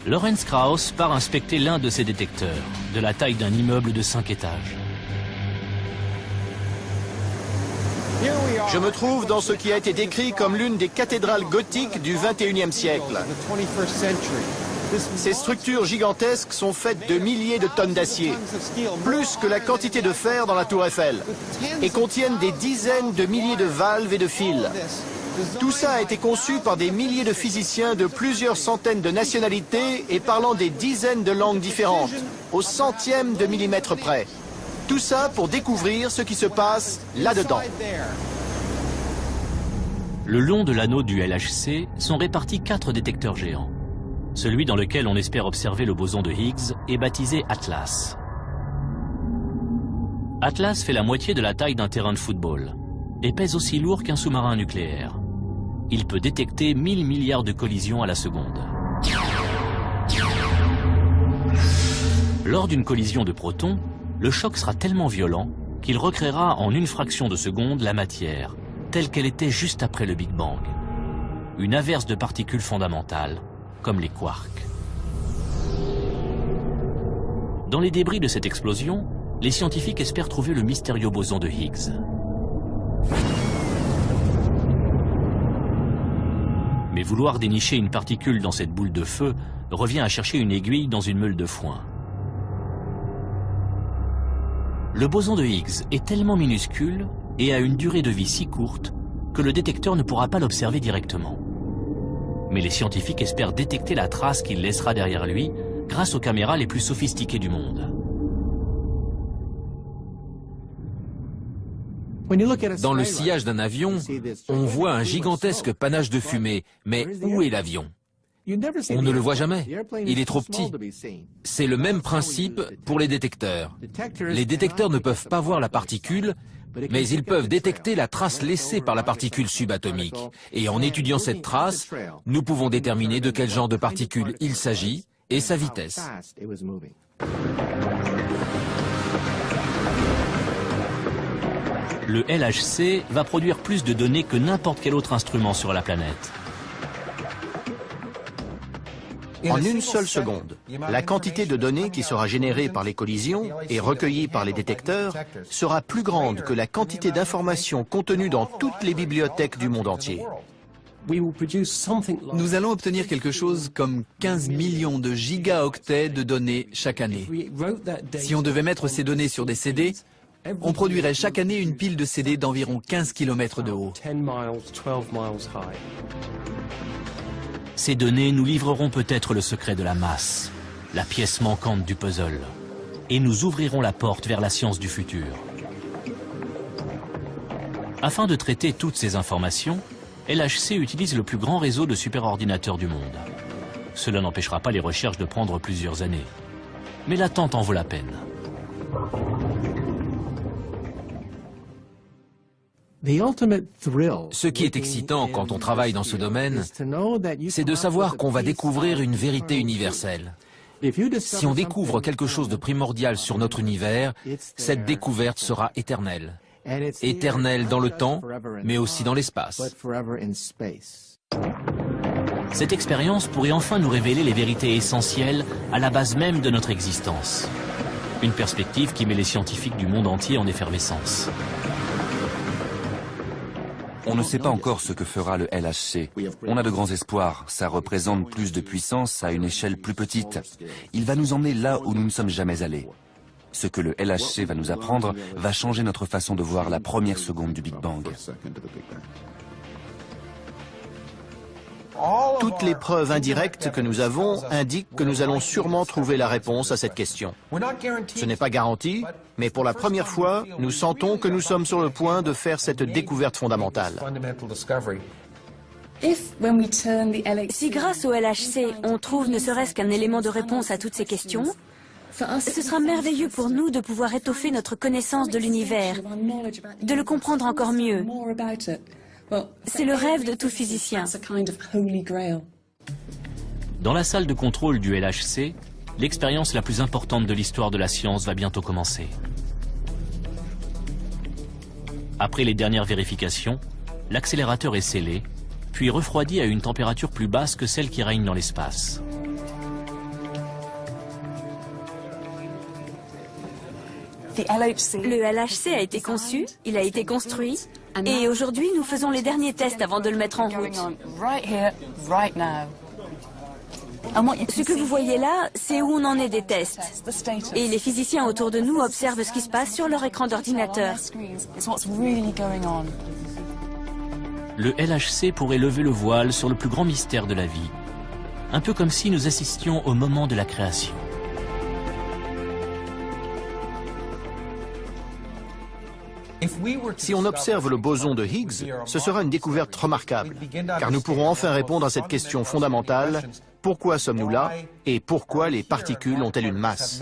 Lawrence Krauss part inspecter l'un de ces détecteurs, de la taille d'un immeuble de 5 étages. Je me trouve dans ce qui a été décrit comme l'une des cathédrales gothiques du XXIe siècle. Ces structures gigantesques sont faites de milliers de tonnes d'acier, plus que la quantité de fer dans la tour Eiffel, et contiennent des dizaines de milliers de valves et de fils. Tout ça a été conçu par des milliers de physiciens de plusieurs centaines de nationalités et parlant des dizaines de langues différentes, au centième de millimètre près. Tout ça pour découvrir ce qui se passe là-dedans. Le long de l'anneau du LHC sont répartis 4 détecteurs géants. Celui dans lequel on espère observer le boson de Higgs est baptisé Atlas. Atlas fait la moitié de la taille d'un terrain de football et pèse aussi lourd qu'un sous-marin nucléaire. Il peut détecter 1000 milliards de collisions à la seconde. Lors d'une collision de protons, le choc sera tellement violent qu'il recréera en une fraction de seconde la matière, telle qu'elle était juste après le Big Bang. Une averse de particules fondamentales, comme les quarks. Dans les débris de cette explosion, les scientifiques espèrent trouver le mystérieux boson de Higgs. Mais vouloir dénicher une particule dans cette boule de feu revient à chercher une aiguille dans une meule de foin. Le boson de Higgs est tellement minuscule et a une durée de vie si courte que le détecteur ne pourra pas l'observer directement. Mais les scientifiques espèrent détecter la trace qu'il laissera derrière lui grâce aux caméras les plus sophistiquées du monde. Dans le sillage d'un avion, on voit un gigantesque panache de fumée. Mais où est l'avion? On ne le voit jamais. Il est trop petit. C'est le même principe pour les détecteurs. Les détecteurs ne peuvent pas voir la particule, mais ils peuvent détecter la trace laissée par la particule subatomique. Et en étudiant cette trace, nous pouvons déterminer de quel genre de particule il s'agit et sa vitesse. Le LHC va produire plus de données que n'importe quel autre instrument sur la planète. En une seule seconde, la quantité de données qui sera générée par les collisions et recueillie par les détecteurs sera plus grande que la quantité d'informations contenues dans toutes les bibliothèques du monde entier. Nous allons obtenir quelque chose comme 15 millions de gigaoctets de données chaque année. Si on devait mettre ces données sur des CD, on produirait chaque année une pile de CD d'environ 15 km de haut. Ces données nous livreront peut-être le secret de la masse, la pièce manquante du puzzle, et nous ouvriront la porte vers la science du futur. Afin de traiter toutes ces informations, LHC utilise le plus grand réseau de superordinateurs du monde. Cela n'empêchera pas les recherches de prendre plusieurs années. Mais l'attente en vaut la peine. Ce qui est excitant quand on travaille dans ce domaine, c'est de savoir qu'on va découvrir une vérité universelle. Si on découvre quelque chose de primordial sur notre univers, cette découverte sera éternelle. Éternelle dans le temps, mais aussi dans l'espace. Cette expérience pourrait enfin nous révéler les vérités essentielles à la base même de notre existence. Une perspective qui met les scientifiques du monde entier en effervescence. On ne sait pas encore ce que fera le LHC. On a de grands espoirs. Ça représente plus de puissance à une échelle plus petite. Il va nous emmener là où nous ne sommes jamais allés. Ce que le LHC va nous apprendre va changer notre façon de voir la première seconde du Big Bang. Toutes les preuves indirectes que nous avons indiquent que nous allons sûrement trouver la réponse à cette question. Ce n'est pas garanti, mais pour la première fois, nous sentons que nous sommes sur le point de faire cette découverte fondamentale. Si grâce au LHC, on trouve ne serait-ce qu'un élément de réponse à toutes ces questions, ce sera merveilleux pour nous de pouvoir étoffer notre connaissance de l'univers, de le comprendre encore mieux. C'est le rêve de tout physicien. Dans la salle de contrôle du LHC, l'expérience la plus importante de l'histoire de la science va bientôt commencer. Après les dernières vérifications, l'accélérateur est scellé, puis refroidi à une température plus basse que celle qui règne dans l'espace. Le LHC a été conçu, il a été construit, et aujourd'hui nous faisons les derniers tests avant de le mettre en route. Ce que vous voyez là, c'est où on en est des tests. Et les physiciens autour de nous observent ce qui se passe sur leur écran d'ordinateur. Le LHC pourrait lever le voile sur le plus grand mystère de la vie, un peu comme si nous assistions au moment de la création. Si on observe le boson de Higgs, ce sera une découverte remarquable, car nous pourrons enfin répondre à cette question fondamentale: pourquoi sommes-nous là et pourquoi les particules ont-elles une masse?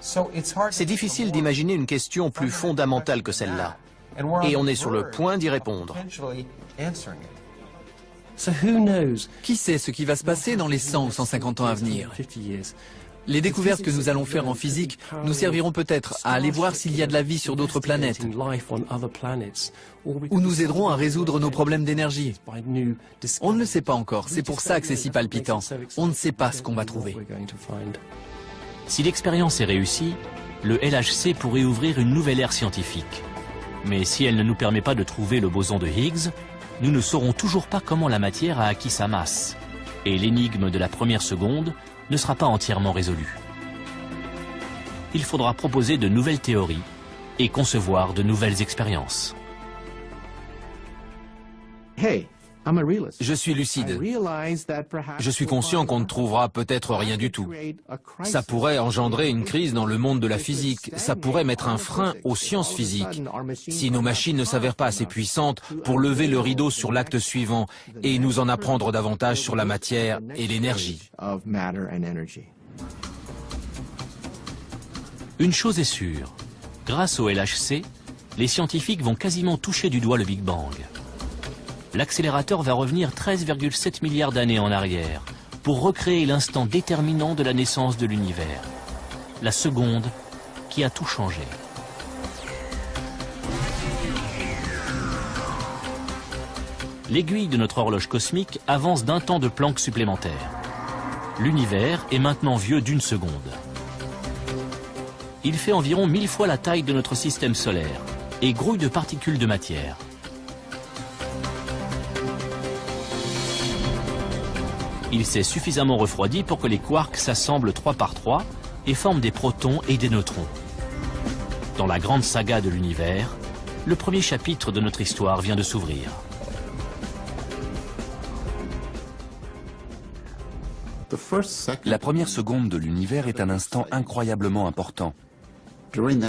C'est difficile d'imaginer une question plus fondamentale que celle-là, et on est sur le point d'y répondre. Qui sait ce qui va se passer dans les 100 ou 150 ans à venir? Les découvertes que nous allons faire en physique nous serviront peut-être à aller voir s'il y a de la vie sur d'autres planètes, ou nous aideront à résoudre nos problèmes d'énergie. On ne le sait pas encore, c'est pour ça que c'est si palpitant. On ne sait pas ce qu'on va trouver. Si l'expérience est réussie, le LHC pourrait ouvrir une nouvelle ère scientifique. Mais si elle ne nous permet pas de trouver le boson de Higgs, nous ne saurons toujours pas comment la matière a acquis sa masse. Et l'énigme de la première seconde ne sera pas entièrement résolue. Il faudra proposer de nouvelles théories et concevoir de nouvelles expériences. Je suis lucide. Je suis conscient qu'on ne trouvera peut-être rien du tout. Ça pourrait engendrer une crise dans le monde de la physique. Ça pourrait mettre un frein aux sciences physiques. Si nos machines ne s'avèrent pas assez puissantes pour lever le rideau sur l'acte suivant et nous en apprendre davantage sur la matière et l'énergie. Une chose est sûre, grâce au LHC, les scientifiques vont quasiment toucher du doigt le Big Bang. L'accélérateur va revenir 13,7 milliards d'années en arrière pour recréer l'instant déterminant de la naissance de l'univers, la seconde qui a tout changé. L'aiguille de notre horloge cosmique avance d'un temps de Planck supplémentaire. L'univers est maintenant vieux d'une seconde. Il fait environ 1000 fois la taille de notre système solaire et grouille de particules de matière. Il s'est suffisamment refroidi pour que les quarks s'assemblent 3 par 3 et forment des protons et des neutrons. Dans la grande saga de l'univers, le premier chapitre de notre histoire vient de s'ouvrir. La première seconde de l'univers est un instant incroyablement important.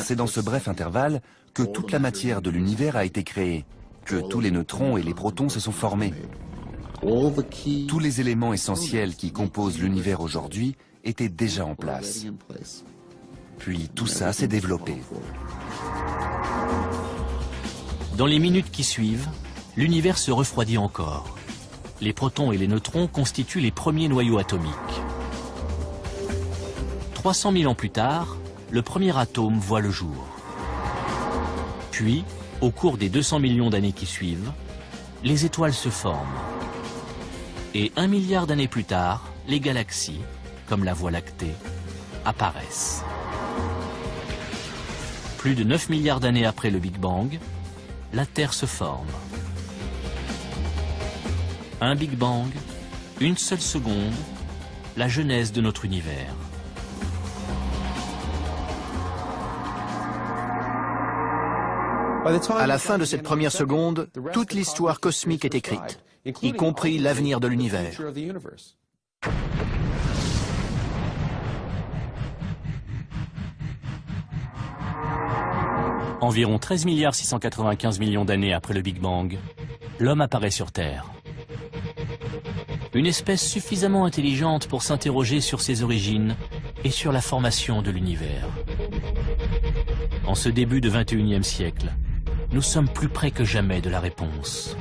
C'est dans ce bref intervalle que toute la matière de l'univers a été créée, que tous les neutrons et les protons se sont formés. Tous les éléments essentiels qui composent l'univers aujourd'hui étaient déjà en place. Puis tout ça s'est développé. Dans les minutes qui suivent, l'univers se refroidit encore. Les protons et les neutrons constituent les premiers noyaux atomiques. 300 000 ans plus tard, le premier atome voit le jour. Puis, au cours des 200 millions d'années qui suivent, les étoiles se forment. Et 1 milliard d'années plus tard, les galaxies, comme la Voie lactée, apparaissent. Plus de 9 milliards d'années après le Big Bang, la Terre se forme. Un Big Bang, une seule seconde, la genèse de notre univers. À la fin de cette première seconde, toute l'histoire cosmique est écrite, y compris l'avenir de l'univers. Environ 13 695 millions d'années après le Big Bang, l'homme apparaît sur Terre. Une espèce suffisamment intelligente pour s'interroger sur ses origines et sur la formation de l'univers. En ce début de 21e siècle, nous sommes plus près que jamais de la réponse.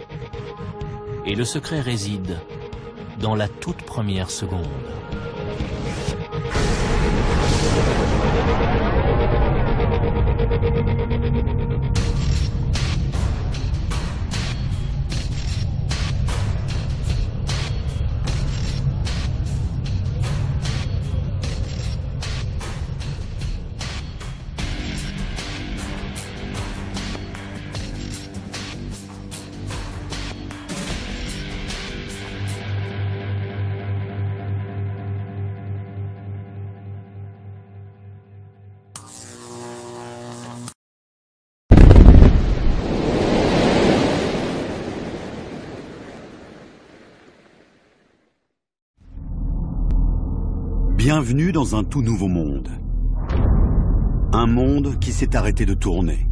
Et le secret réside dans la toute première seconde. Bienvenue dans un tout nouveau monde. Un monde qui s'est arrêté de tourner.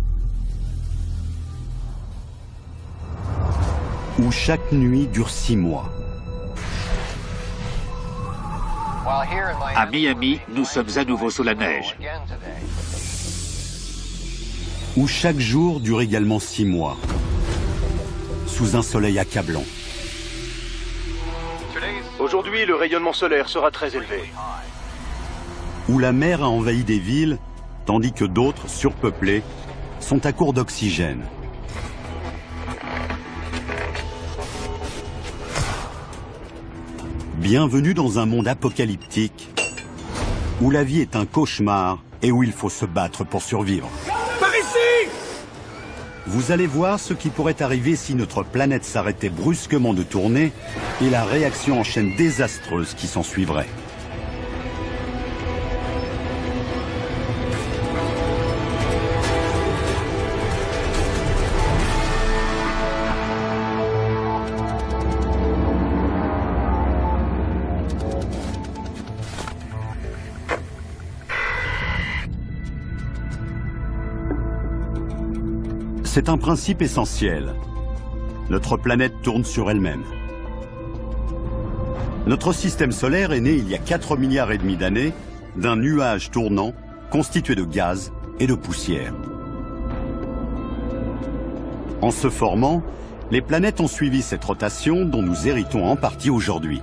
Où chaque nuit dure 6 mois. À Miami, nous sommes à nouveau sous la neige. Où chaque jour dure également 6 mois. Sous un soleil accablant. Aujourd'hui, le rayonnement solaire sera très élevé. Où la mer a envahi des villes, tandis que d'autres, surpeuplées, sont à court d'oxygène. Bienvenue dans un monde apocalyptique, où la vie est un cauchemar et où il faut se battre pour survivre. Par ici! Vous allez voir ce qui pourrait arriver si notre planète s'arrêtait brusquement de tourner et la réaction en chaîne désastreuse qui s'en suivrait. C'est un principe essentiel. Notre planète tourne sur elle-même. Notre système solaire est né il y a 4,5 milliards d'années d'un nuage tournant constitué de gaz et de poussière. En se formant, les planètes ont suivi cette rotation dont nous héritons en partie aujourd'hui.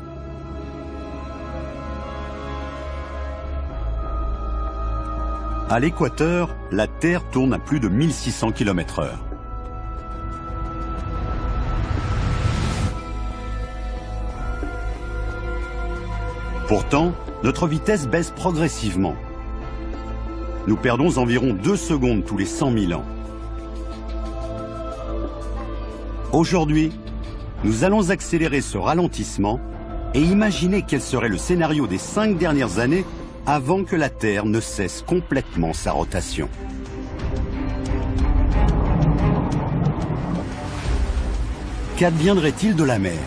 À l'équateur, la Terre tourne à plus de 1600 km/h. Pourtant, notre vitesse baisse progressivement. Nous perdons environ 2 secondes tous les 100 000 ans. Aujourd'hui, nous allons accélérer ce ralentissement et imaginer quel serait le scénario des 5 dernières années avant que la Terre ne cesse complètement sa rotation. Qu'adviendrait-il de la mer?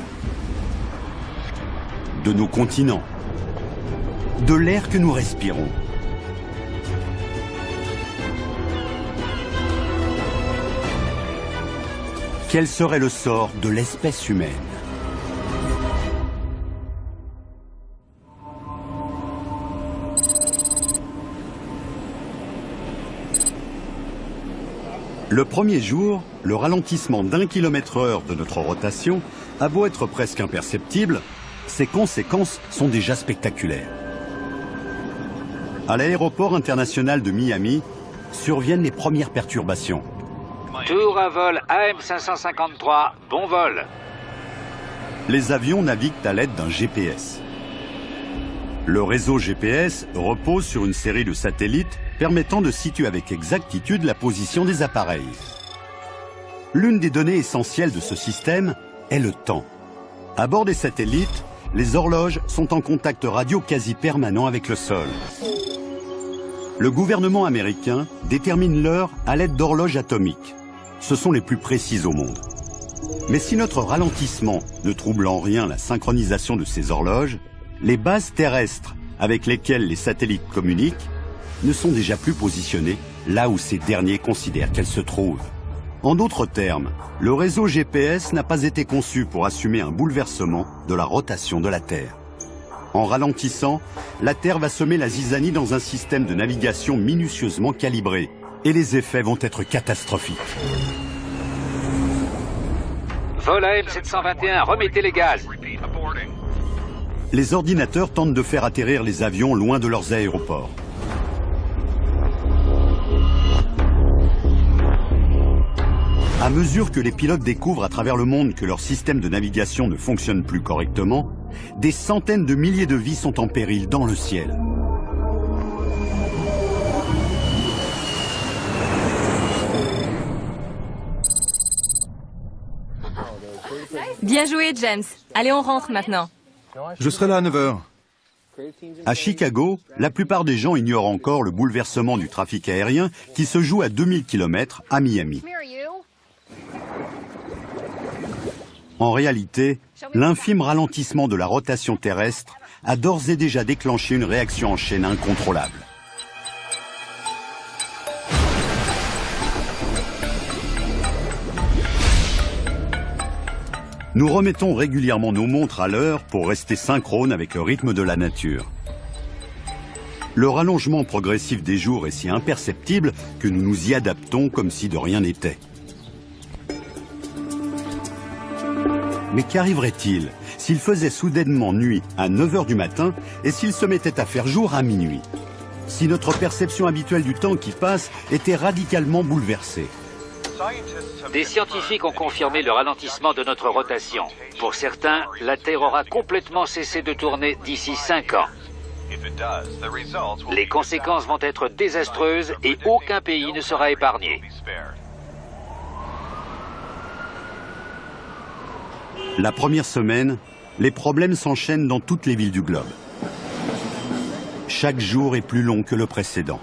De nos continents? De l'air que nous respirons? Quel serait le sort de l'espèce humaine? Le premier jour, le ralentissement d'1 km/h de notre rotation a beau être presque imperceptible, ses conséquences sont déjà spectaculaires. À l'aéroport international de Miami, surviennent les premières perturbations. Tour à vol AM553, bon vol. Les avions naviguent à l'aide d'un GPS. Le réseau GPS repose sur une série de satellites permettant de situer avec exactitude la position des appareils. L'une des données essentielles de ce système est le temps. À bord des satellites, les horloges sont en contact radio quasi permanent avec le sol. Le gouvernement américain détermine l'heure à l'aide d'horloges atomiques. Ce sont les plus précises au monde. Mais si notre ralentissement ne trouble en rien la synchronisation de ces horloges, les bases terrestres avec lesquelles les satellites communiquent ne sont déjà plus positionnées là où ces derniers considèrent qu'elles se trouvent. En d'autres termes, le réseau GPS n'a pas été conçu pour assumer un bouleversement de la rotation de la Terre. En ralentissant, la Terre va semer la zizanie dans un système de navigation minutieusement calibré, et les effets vont être catastrophiques. Vol AM721, remettez les gaz. Les ordinateurs tentent de faire atterrir les avions loin de leurs aéroports. À mesure que les pilotes découvrent à travers le monde que leur système de navigation ne fonctionne plus correctement, des centaines de milliers de vies sont en péril dans le ciel. Bien joué, James. Allez, on rentre maintenant. Je serai là à 9 h. À Chicago, la plupart des gens ignorent encore le bouleversement du trafic aérien qui se joue à 2000 km à Miami. En réalité, l'infime ralentissement de la rotation terrestre a d'ores et déjà déclenché une réaction en chaîne incontrôlable. Nous remettons régulièrement nos montres à l'heure pour rester synchrones avec le rythme de la nature. Le rallongement progressif des jours est si imperceptible que nous nous y adaptons comme si de rien n'était. Mais qu'arriverait-il s'il faisait soudainement nuit à 9 h du matin et s'il se mettait à faire jour à minuit? Si notre perception habituelle du temps qui passe était radicalement bouleversée? Des scientifiques ont confirmé le ralentissement de notre rotation. Pour certains, la Terre aura complètement cessé de tourner d'ici 5 ans. Les conséquences vont être désastreuses et aucun pays ne sera épargné. La première semaine, les problèmes s'enchaînent dans toutes les villes du globe. Chaque jour est plus long que le précédent.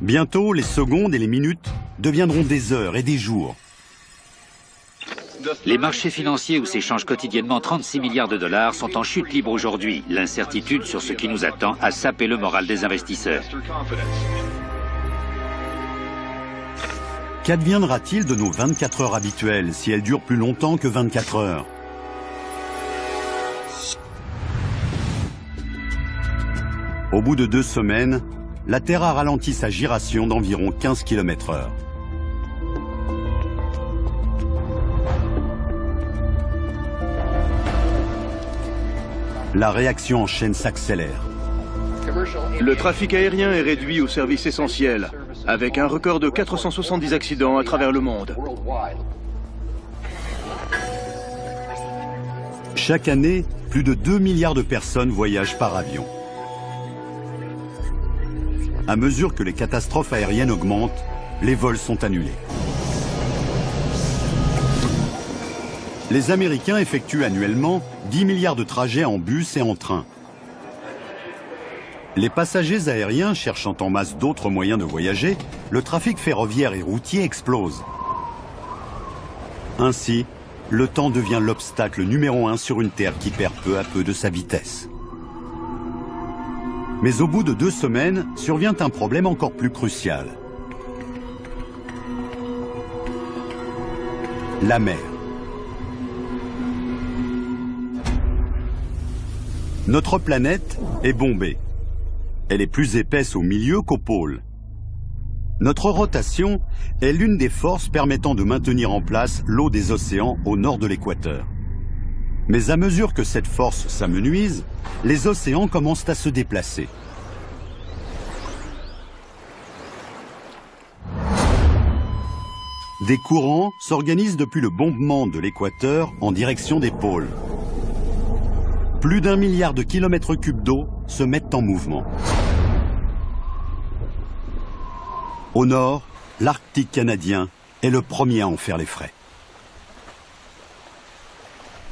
Bientôt, les secondes et les minutes deviendront des heures et des jours. Les marchés financiers où s'échangent quotidiennement 36 milliards de dollars sont en chute libre aujourd'hui. L'incertitude sur ce qui nous attend a sapé le moral des investisseurs. Qu'adviendra-t-il de nos 24 heures habituelles si elles durent plus longtemps que 24 heures? Au bout de 2 semaines, la Terre a ralenti sa giration d'environ 15 km/h. La réaction en chaîne s'accélère. Le trafic aérien est réduit aux services essentiels, avec un record de 470 accidents à travers le monde. Chaque année, plus de 2 milliards de personnes voyagent par avion. À mesure que les catastrophes aériennes augmentent, les vols sont annulés. Les Américains effectuent annuellement 10 milliards de trajets en bus et en train. Les passagers aériens cherchant en masse d'autres moyens de voyager, le trafic ferroviaire et routier explose. Ainsi, le temps devient l'obstacle numéro 1 sur une Terre qui perd peu à peu de sa vitesse. Mais au bout de 2 semaines, survient un problème encore plus crucial. La mer. Notre planète est bombée. Elle est plus épaisse au milieu qu'au pôle. Notre rotation est l'une des forces permettant de maintenir en place l'eau des océans au nord de l'équateur. Mais à mesure que cette force s'amenuise, les océans commencent à se déplacer. Des courants s'organisent depuis le bombement de l'équateur en direction des pôles. Plus d'1 milliard de kilomètres cubes d'eau se mettent en mouvement. Au nord, l'Arctique canadien est le premier à en faire les frais.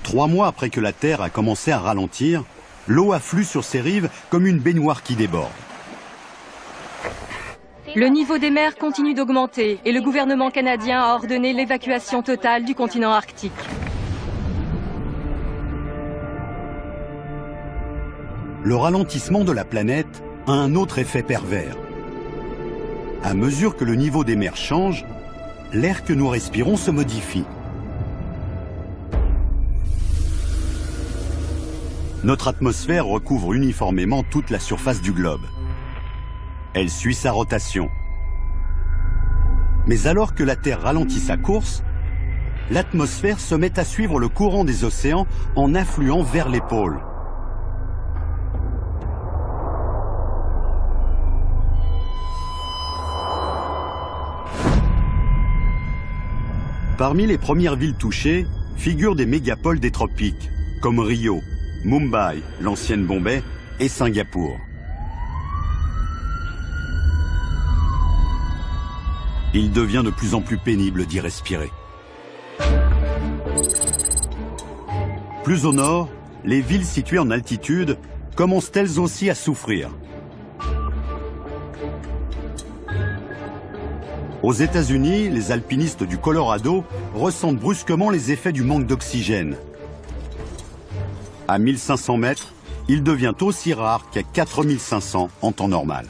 3 mois après que la Terre a commencé à ralentir, l'eau afflue sur ses rives comme une baignoire qui déborde. Le niveau des mers continue d'augmenter et le gouvernement canadien a ordonné l'évacuation totale du continent arctique. Le ralentissement de la planète a un autre effet pervers. À mesure que le niveau des mers change, l'air que nous respirons se modifie. Notre atmosphère recouvre uniformément toute la surface du globe. Elle suit sa rotation. Mais alors que la Terre ralentit sa course, l'atmosphère se met à suivre le courant des océans en affluant vers les pôles. Parmi les premières villes touchées figurent des mégapoles des tropiques, comme Rio, Mumbai, l'ancienne Bombay, et Singapour. Il devient de plus en plus pénible d'y respirer. Plus au nord, les villes situées en altitude commencent elles aussi à souffrir. Aux États-Unis, les alpinistes du Colorado ressentent brusquement les effets du manque d'oxygène. À 1500 mètres, il devient aussi rare qu'à 4500 en temps normal.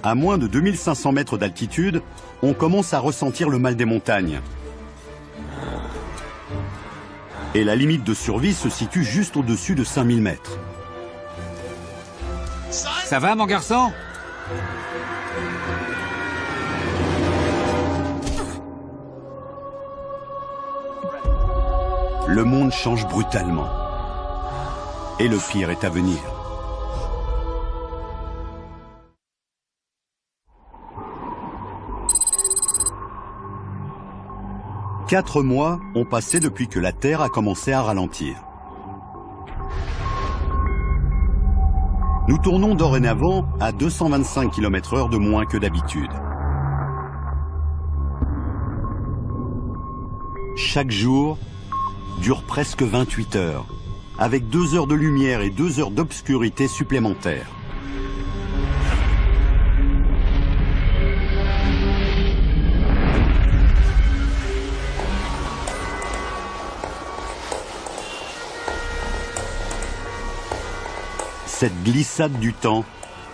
À moins de 2500 mètres d'altitude, on commence à ressentir le mal des montagnes. Et la limite de survie se situe juste au-dessus de 5000 mètres. Ça va, mon garçon? Le monde change brutalement. Et le pire est à venir. Quatre mois ont passé depuis que la Terre a commencé à ralentir. Nous tournons dorénavant à 225 km/h de moins que d'habitude. Chaque jour dure presque 28 heures, avec 2 heures de lumière et 2 heures d'obscurité supplémentaires. Cette glissade du temps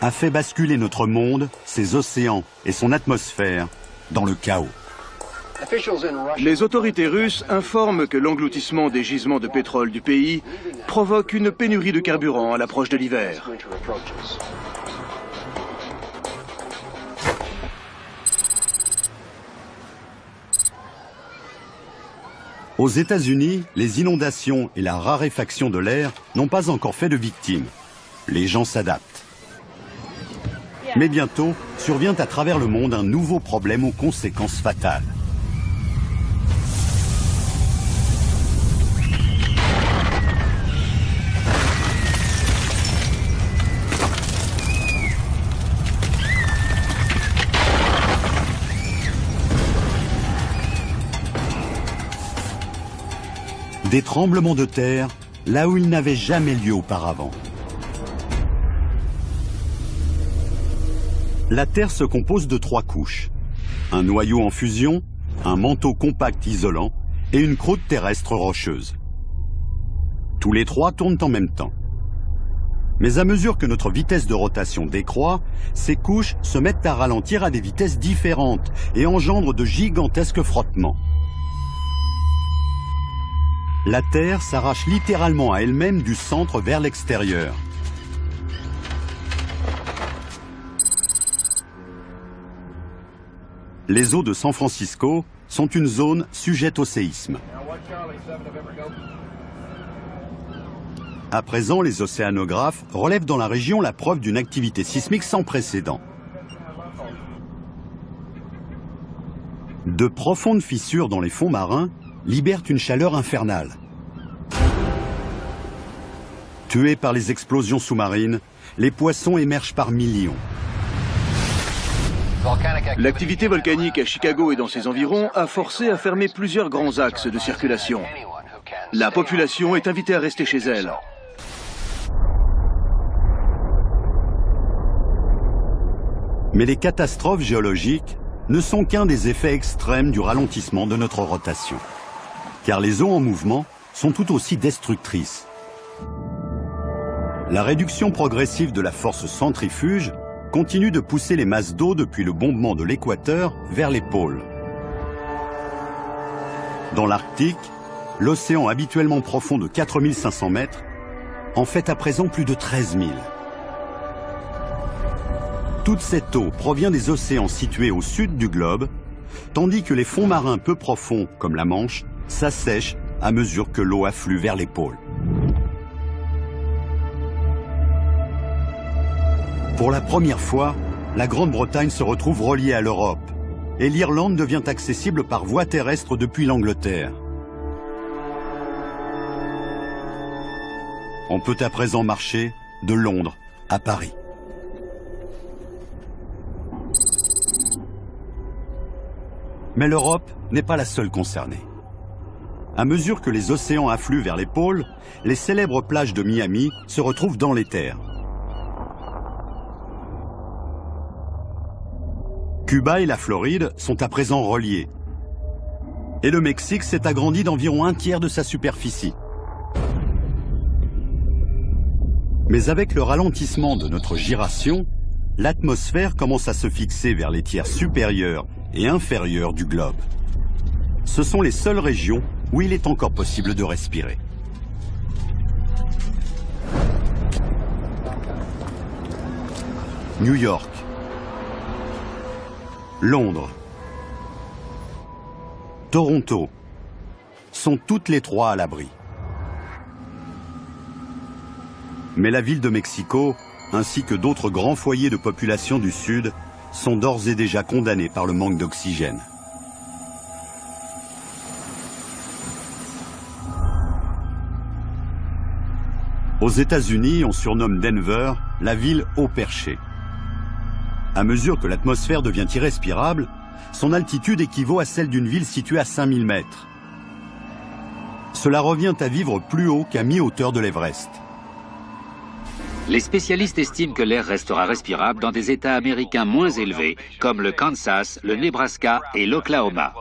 a fait basculer notre monde, ses océans et son atmosphère dans le chaos. Les autorités russes informent que l'engloutissement des gisements de pétrole du pays provoque une pénurie de carburant à l'approche de l'hiver. Aux États-Unis, les inondations et la raréfaction de l'air n'ont pas encore fait de victimes. Les gens s'adaptent. Mais bientôt, survient à travers le monde un nouveau problème aux conséquences fatales. Des tremblements de terre là où ils n'avaient jamais lieu auparavant. La Terre se compose de 3 couches. Un noyau en fusion, un manteau compact isolant et une croûte terrestre rocheuse. Tous les 3 tournent en même temps. Mais à mesure que notre vitesse de rotation décroît, ces couches se mettent à ralentir à des vitesses différentes et engendrent de gigantesques frottements. La Terre s'arrache littéralement à elle-même du centre vers l'extérieur. Les eaux de San Francisco sont une zone sujette au séisme. À présent, les océanographes relèvent dans la région la preuve d'une activité sismique sans précédent. De profondes fissures dans les fonds marins libèrent une chaleur infernale. Tués par les explosions sous-marines, les poissons émergent par millions. L'activité volcanique à Chicago et dans ses environs a forcé à fermer plusieurs grands axes de circulation. La population est invitée à rester chez elle. Mais les catastrophes géologiques ne sont qu'un des effets extrêmes du ralentissement de notre rotation. Car les eaux en mouvement sont tout aussi destructrices. La réduction progressive de la force centrifuge continue de pousser les masses d'eau depuis le bombement de l'équateur vers les pôles. Dans l'Arctique, l'océan habituellement profond de 4500 mètres en fait à présent plus de 13 000. Toute cette eau provient des océans situés au sud du globe, tandis que les fonds marins peu profonds, comme la Manche, s'assèchent à mesure que l'eau afflue vers les pôles. Pour la première fois, la Grande-Bretagne se retrouve reliée à l'Europe et l'Irlande devient accessible par voie terrestre depuis l'Angleterre. On peut à présent marcher de Londres à Paris. Mais l'Europe n'est pas la seule concernée. À mesure que les océans affluent vers les pôles, les célèbres plages de Miami se retrouvent dans les terres. Cuba et la Floride sont à présent reliés. Et le Mexique s'est agrandi d'environ 1/3 de sa superficie. Mais avec le ralentissement de notre giration, l'atmosphère commence à se fixer vers les tiers supérieurs et inférieurs du globe. Ce sont les seules régions où il est encore possible de respirer. New York, Londres, Toronto sont toutes les trois à l'abri. Mais la ville de Mexico, ainsi que d'autres grands foyers de population du Sud, sont d'ores et déjà condamnés par le manque d'oxygène. Aux États-Unis, on surnomme Denver la ville haut perché. À mesure que l'atmosphère devient irrespirable, son altitude équivaut à celle d'une ville située à 5000 mètres. Cela revient à vivre plus haut qu'à mi-hauteur de l'Everest. Les spécialistes estiment que l'air restera respirable dans des États américains moins élevés, comme le Kansas, le Nebraska et l'Oklahoma.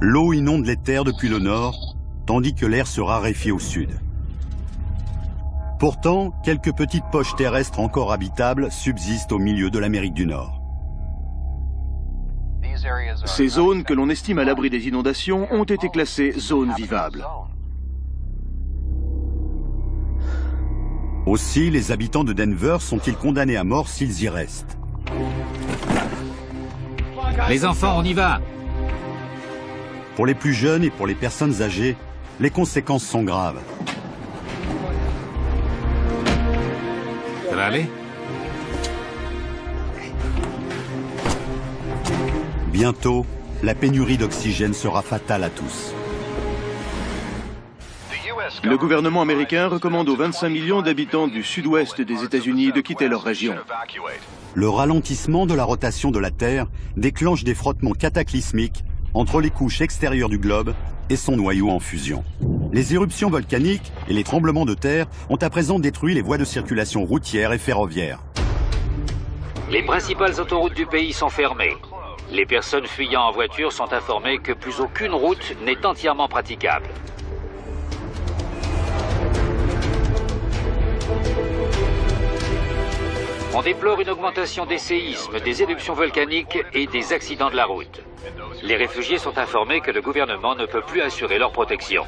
L'eau inonde les terres depuis le nord, tandis que l'air se raréfie au sud. Pourtant, quelques petites poches terrestres encore habitables subsistent au milieu de l'Amérique du Nord. Ces zones que l'on estime à l'abri des inondations ont été classées zones vivables. Aussi, les habitants de Denver sont-ils condamnés à mort s'ils y restent? Les enfants, on y va! Pour les plus jeunes et pour les personnes âgées, les conséquences sont graves. Ça va aller? Bientôt, la pénurie d'oxygène sera fatale à tous. Le gouvernement américain recommande aux 25 millions d'habitants du sud-ouest des États-Unis de quitter leur région. Le ralentissement de la rotation de la Terre déclenche des frottements cataclysmiques entre les couches extérieures du globe et son noyau en fusion. Les éruptions volcaniques et les tremblements de terre ont à présent détruit les voies de circulation routières et ferroviaires. Les principales autoroutes du pays sont fermées. Les personnes fuyant en voiture sont informées que plus aucune route n'est entièrement praticable. On déplore une augmentation des séismes, des éruptions volcaniques et des accidents de la route. Les réfugiés sont informés que le gouvernement ne peut plus assurer leur protection.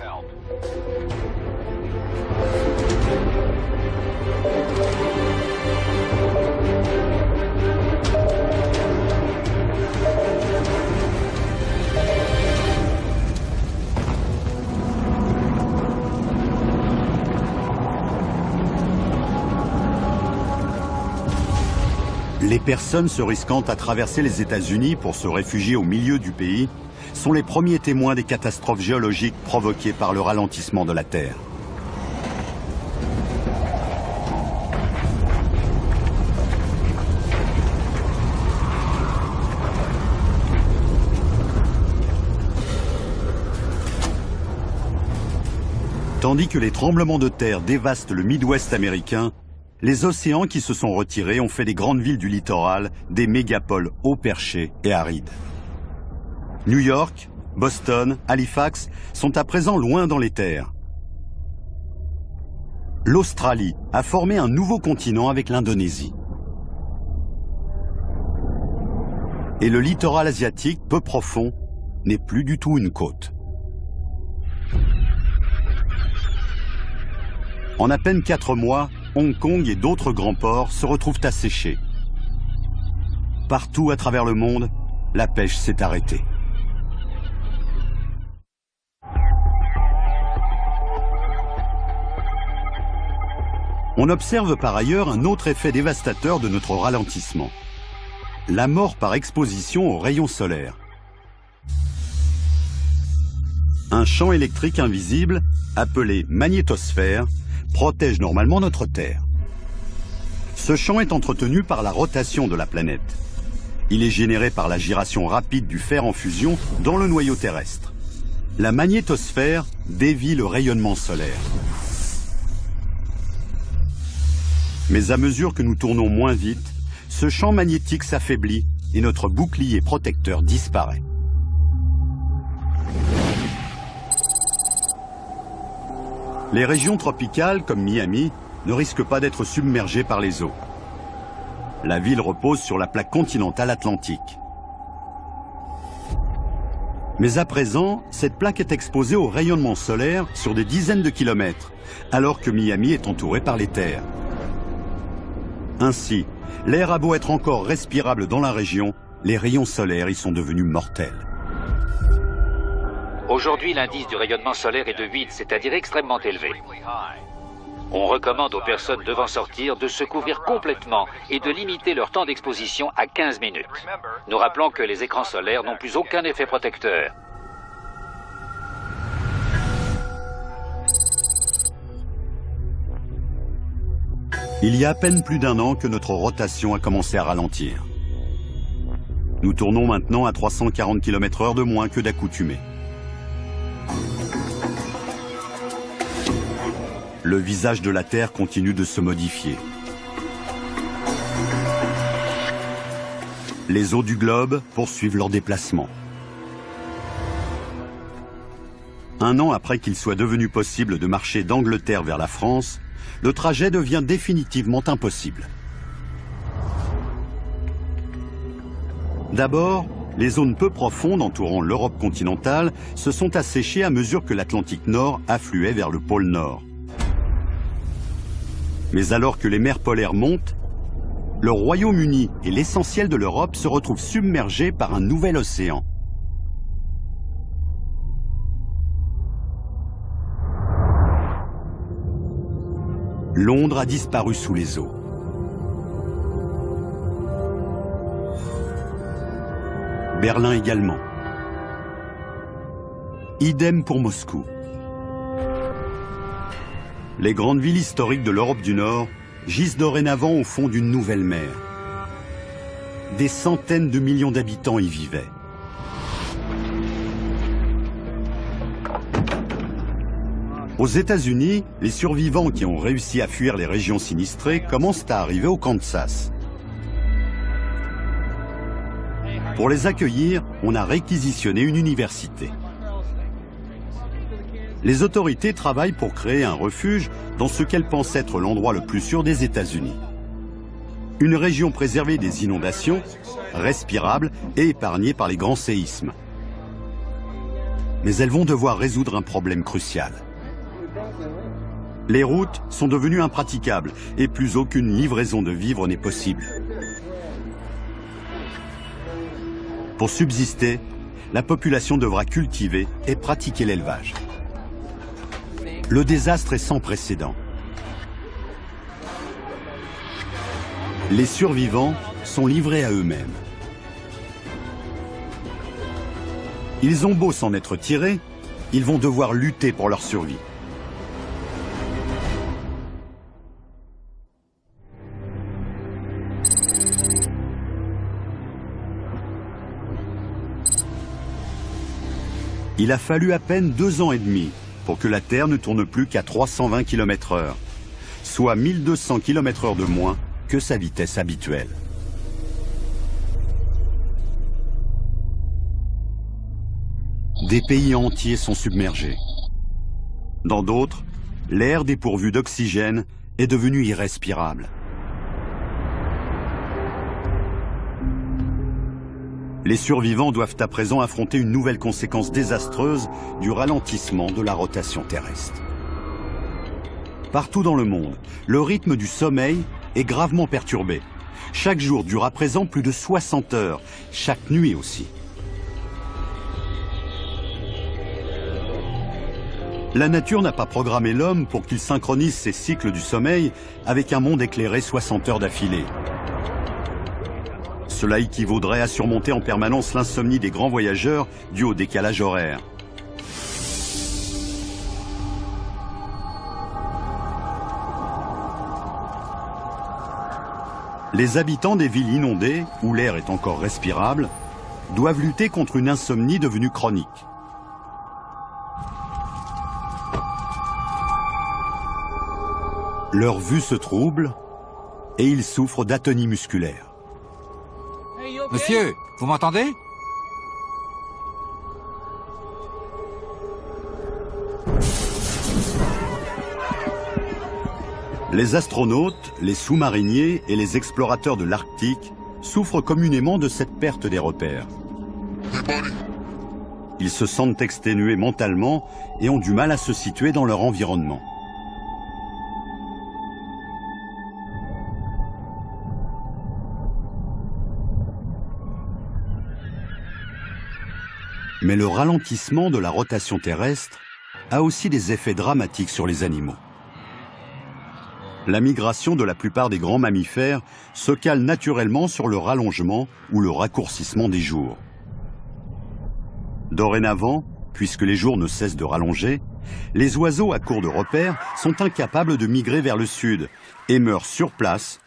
Les personnes se risquant à traverser les États-Unis pour se réfugier au milieu du pays sont les premiers témoins des catastrophes géologiques provoquées par le ralentissement de la Terre. Tandis que les tremblements de terre dévastent le Midwest américain, les océans qui se sont retirés ont fait des grandes villes du littoral des mégapoles haut perchées et arides. New York, Boston, Halifax sont à présent loin dans les terres. L'Australie a formé un nouveau continent avec l'Indonésie. Et le littoral asiatique, peu profond, n'est plus du tout une côte. En à peine 4 mois, Hong Kong et d'autres grands ports se retrouvent asséchés. Partout à travers le monde, la pêche s'est arrêtée. On observe par ailleurs un autre effet dévastateur de notre ralentissement. La mort par exposition aux rayons solaires. Un champ électrique invisible, appelé magnétosphère, protège normalement notre Terre. Ce champ est entretenu par la rotation de la planète. Il est généré par la giration rapide du fer en fusion dans le noyau terrestre. La magnétosphère dévie le rayonnement solaire. Mais à mesure que nous tournons moins vite, ce champ magnétique s'affaiblit et notre bouclier protecteur disparaît. Les régions tropicales, comme Miami, ne risquent pas d'être submergées par les eaux. La ville repose sur la plaque continentale atlantique. Mais à présent, cette plaque est exposée au rayonnement solaire sur des dizaines de kilomètres, alors que Miami est entouré par les terres. Ainsi, l'air a beau être encore respirable dans la région, les rayons solaires y sont devenus mortels. Aujourd'hui, l'indice du rayonnement solaire est de 8, c'est-à-dire extrêmement élevé. On recommande aux personnes devant sortir de se couvrir complètement et de limiter leur temps d'exposition à 15 minutes. Nous rappelons que les écrans solaires n'ont plus aucun effet protecteur. Il y a à peine plus d'un an que notre rotation a commencé à ralentir. Nous tournons maintenant à 340 km/h de moins que d'accoutumé. Le visage de la Terre continue de se modifier. Les eaux du globe poursuivent leur déplacement. Un an après qu'il soit devenu possible de marcher d'Angleterre vers la France, le trajet devient définitivement impossible. D'abord, les zones peu profondes entourant l'Europe continentale se sont asséchées à mesure que l'Atlantique Nord affluait vers le pôle Nord. Mais alors que les mers polaires montent, le Royaume-Uni et l'essentiel de l'Europe se retrouvent submergés par un nouvel océan. Londres a disparu sous les eaux. Berlin également. Idem pour Moscou. Les grandes villes historiques de l'Europe du Nord gisent dorénavant au fond d'une nouvelle mer. Des centaines de millions d'habitants y vivaient. Aux États-Unis, les survivants qui ont réussi à fuir les régions sinistrées commencent à arriver au Kansas. Pour les accueillir, on a réquisitionné une université. Les autorités travaillent pour créer un refuge dans ce qu'elles pensent être l'endroit le plus sûr des États-Unis. Une région préservée des inondations, respirable et épargnée par les grands séismes. Mais elles vont devoir résoudre un problème crucial. Les routes sont devenues impraticables et plus aucune livraison de vivres n'est possible. Pour subsister, la population devra cultiver et pratiquer l'élevage. Le désastre est sans précédent. Les survivants sont livrés à eux-mêmes. Ils ont beau s'en être tirés, ils vont devoir lutter pour leur survie. Il a fallu à peine 2 ans et demi pour que la Terre ne tourne plus qu'à 320 km/h, soit 1200 km/h de moins que sa vitesse habituelle. Des pays entiers sont submergés. Dans d'autres, l'air dépourvu d'oxygène est devenu irrespirable. Les survivants doivent à présent affronter une nouvelle conséquence désastreuse du ralentissement de la rotation terrestre. Partout dans le monde, le rythme du sommeil est gravement perturbé. Chaque jour dure à présent plus de 60 heures, chaque nuit aussi. La nature n'a pas programmé l'homme pour qu'il synchronise ses cycles du sommeil avec un monde éclairé 60 heures d'affilée. Cela équivaudrait à surmonter en permanence l'insomnie des grands voyageurs due au décalage horaire. Les habitants des villes inondées, où l'air est encore respirable, doivent lutter contre une insomnie devenue chronique. Leur vue se trouble et ils souffrent d'atonie musculaire. Monsieur, vous m'entendez? Les astronautes, les sous-mariniers et les explorateurs de l'Arctique souffrent communément de cette perte des repères. Ils se sentent exténués mentalement et ont du mal à se situer dans leur environnement. Mais le ralentissement de la rotation terrestre a aussi des effets dramatiques sur les animaux. La migration de la plupart des grands mammifères se cale naturellement sur le rallongement ou le raccourcissement des jours. Dorénavant, puisque les jours ne cessent de rallonger, les oiseaux à court de repères sont incapables de migrer vers le sud et meurent sur place,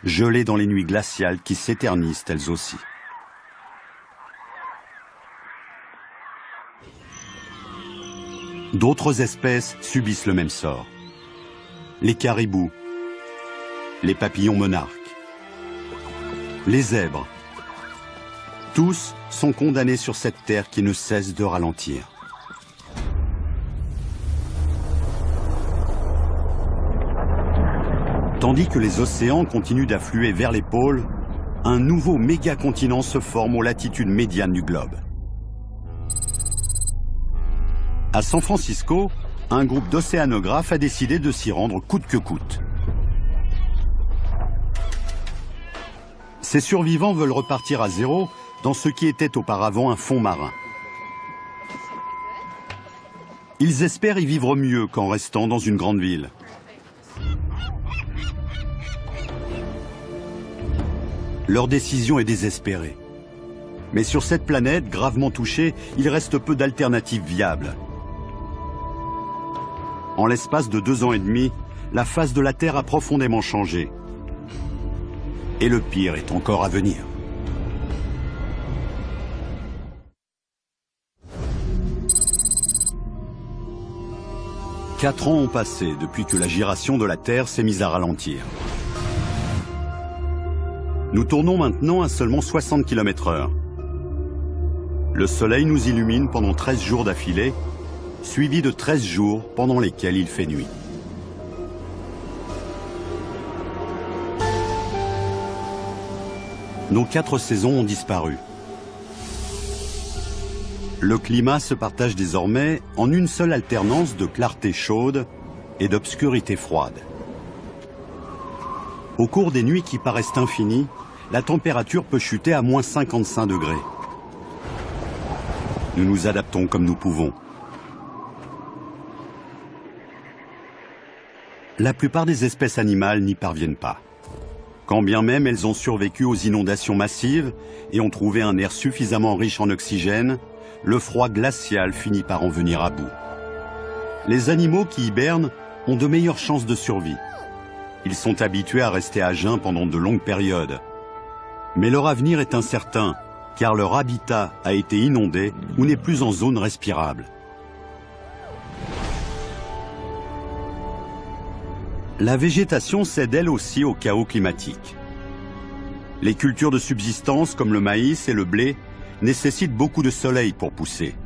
gelés dans les nuits glaciales qui s'éternisent elles aussi. D'autres espèces subissent le même sort. Les caribous, les papillons monarques, les zèbres, tous sont condamnés sur cette terre qui ne cesse de ralentir. Tandis que les océans continuent d'affluer vers les pôles, un nouveau méga-continent se forme aux latitudes médianes du globe. À San Francisco, un groupe d'océanographes a décidé de s'y rendre coûte que coûte. Ces survivants veulent repartir à zéro dans ce qui était auparavant un fond marin. Ils espèrent y vivre mieux qu'en restant dans une grande ville. Leur décision est désespérée. Mais sur cette planète gravement touchée, il reste peu d'alternatives viables. En l'espace de 2 ans et demi, la face de la Terre a profondément changé. Et le pire est encore à venir. « 4 ans ont passé depuis que la giration de la Terre s'est mise à ralentir. Nous tournons maintenant à seulement 60 km/h. Le soleil nous illumine pendant 13 jours d'affilée, suivi de 13 jours pendant lesquels il fait nuit. Nos 4 saisons ont disparu. Le climat se partage désormais en une seule alternance de clarté chaude et d'obscurité froide. Au cours des nuits qui paraissent infinies, la température peut chuter à moins 55 degrés. Nous nous adaptons comme nous pouvons. La plupart des espèces animales n'y parviennent pas. Quand bien même elles ont survécu aux inondations massives et ont trouvé un air suffisamment riche en oxygène, le froid glacial finit par en venir à bout. Les animaux qui hibernent ont de meilleures chances de survie. Ils sont habitués à rester à jeun pendant de longues périodes. Mais leur avenir est incertain, car leur habitat a été inondé ou n'est plus en zone respirable. La végétation cède elle aussi au chaos climatique. Les cultures de subsistance comme le maïs et le blé nécessitent beaucoup de soleil pour pousser.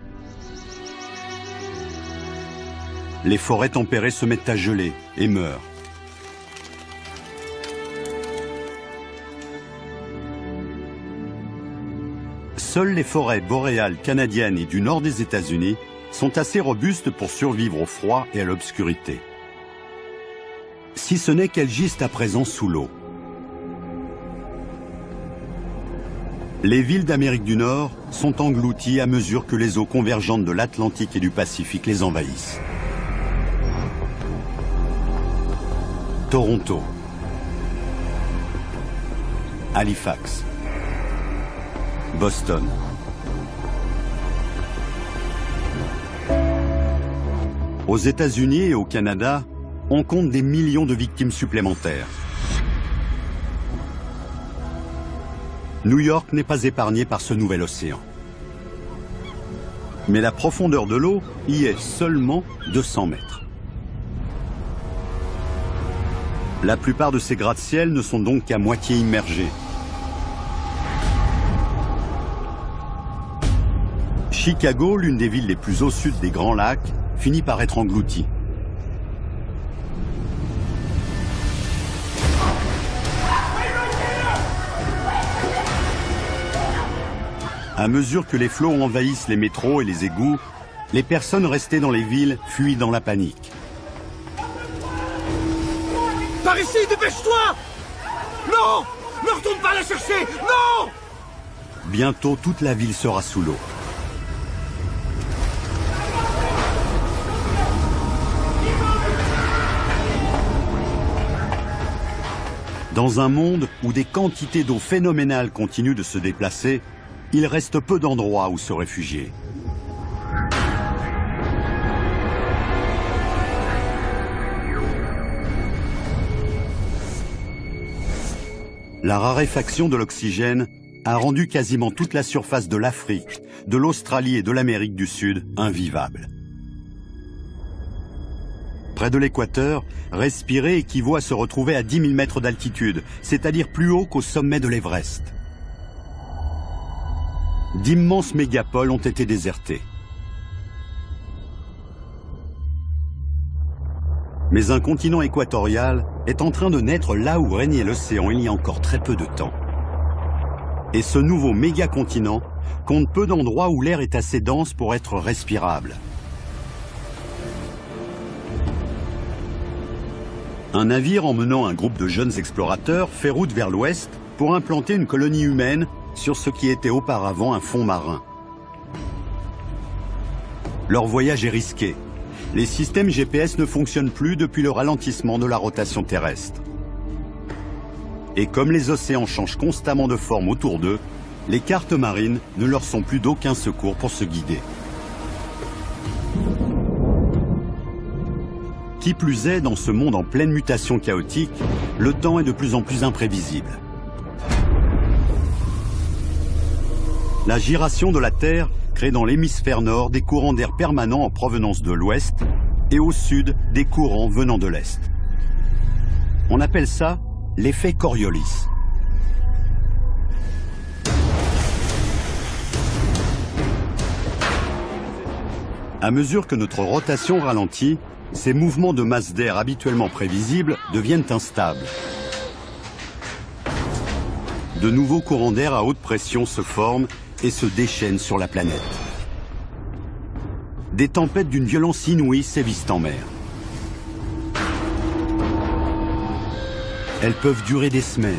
Les forêts tempérées se mettent à geler et meurent. Seules les forêts boréales canadiennes et du nord des États-Unis sont assez robustes pour survivre au froid et à l'obscurité. Si ce n'est qu'elles gisent à présent sous l'eau. Les villes d'Amérique du Nord sont englouties à mesure que les eaux convergentes de l'Atlantique et du Pacifique les envahissent. Toronto, Halifax, Boston. Aux États-Unis et au Canada, on compte des millions de victimes supplémentaires. New York n'est pas épargné par ce nouvel océan. Mais la profondeur de l'eau y est seulement de 100 mètres. La plupart de ces gratte-ciels ne sont donc qu'à moitié immergés. Chicago, l'une des villes les plus au sud des Grands Lacs, finit par être engloutie. À mesure que les flots envahissent les métros et les égouts, les personnes restées dans les villes fuient dans la panique. Par ici, dépêche-toi! Non! Ne retourne pas la chercher! Non! Bientôt, toute la ville sera sous l'eau. Dans un monde où des quantités d'eau phénoménales continuent de se déplacer, il reste peu d'endroits où se réfugier. La raréfaction de l'oxygène a rendu quasiment toute la surface de l'Afrique, de l'Australie et de l'Amérique du Sud invivable. Près de l'équateur, respirer équivaut à se retrouver à 10 000 mètres d'altitude, c'est-à-dire plus haut qu'au sommet de l'Everest. D'immenses mégapoles ont été désertées. Mais un continent équatorial est en train de naître là où régnait l'océan il y a encore très peu de temps. Et ce nouveau méga-continent compte peu d'endroits où l'air est assez dense pour être respirable. Un navire emmenant un groupe de jeunes explorateurs fait route vers l'ouest pour implanter une colonie humaine sur ce qui était auparavant un fond marin. Leur voyage est risqué. Les systèmes GPS ne fonctionnent plus depuis le ralentissement de la rotation terrestre. Et comme les océans changent constamment de forme autour d'eux, les cartes marines ne leur sont plus d'aucun secours pour se guider. Qui plus est, dans ce monde en pleine mutation chaotique, le temps est de plus en plus imprévisible. La giration de la Terre crée dans l'hémisphère nord des courants d'air permanents en provenance de l'ouest et au sud des courants venant de l'est. On appelle ça l'effet Coriolis. À mesure que notre rotation ralentit, ces mouvements de masse d'air habituellement prévisibles deviennent instables. De nouveaux courants d'air à haute pression se forment et se déchaînent sur la planète. Des tempêtes d'une violence inouïe sévissent en mer. Elles peuvent durer des semaines.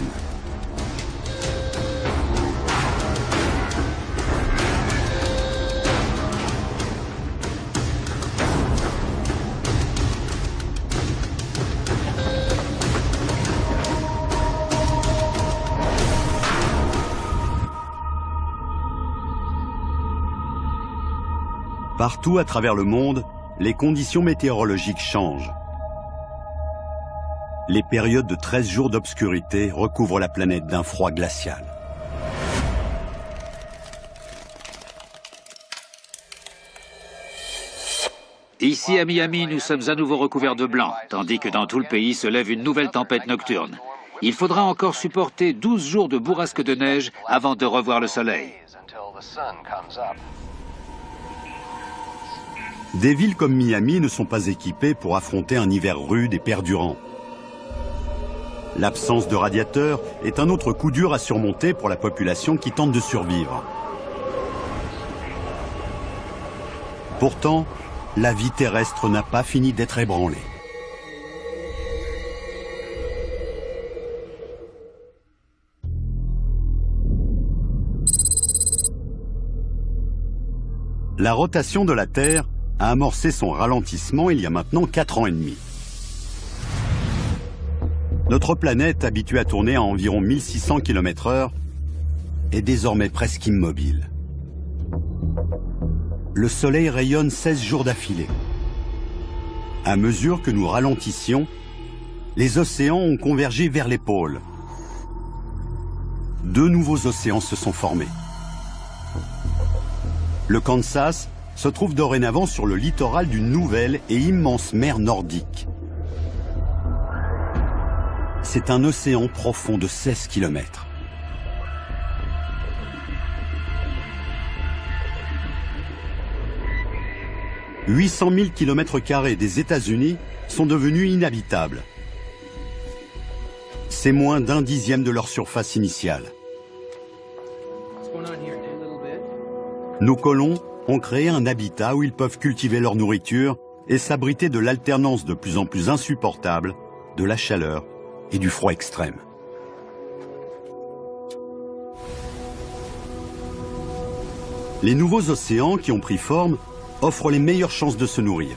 Partout à travers le monde, les conditions météorologiques changent. Les périodes de 13 jours d'obscurité recouvrent la planète d'un froid glacial. Ici à Miami, nous sommes à nouveau recouverts de blanc, tandis que dans tout le pays se lève une nouvelle tempête nocturne. Il faudra encore supporter 12 jours de bourrasque de neige avant de revoir le soleil. Des villes comme Miami ne sont pas équipées pour affronter un hiver rude et perdurant. L'absence de radiateurs est un autre coup dur à surmonter pour la population qui tente de survivre. Pourtant, la vie terrestre n'a pas fini d'être ébranlée. La rotation de la Terre a amorcé son ralentissement il y a maintenant 4 ans et demi. Notre planète, habituée à tourner à environ 1600 km/h, est désormais presque immobile. Le Soleil rayonne 16 jours d'affilée. À mesure que nous ralentissions, les océans ont convergé vers les pôles. 2 nouveaux océans se sont formés. Le Kansas se trouve dorénavant sur le littoral d'une nouvelle et immense mer nordique. C'est un océan profond de 16 km. 800 000 km² des États-Unis sont devenus inhabitables. C'est moins d'un dixième de leur surface initiale. Nos colons ont créé un habitat où ils peuvent cultiver leur nourriture et s'abriter de l'alternance de plus en plus insupportable de la chaleur et du froid extrême. Les nouveaux océans qui ont pris forme offrent les meilleures chances de se nourrir.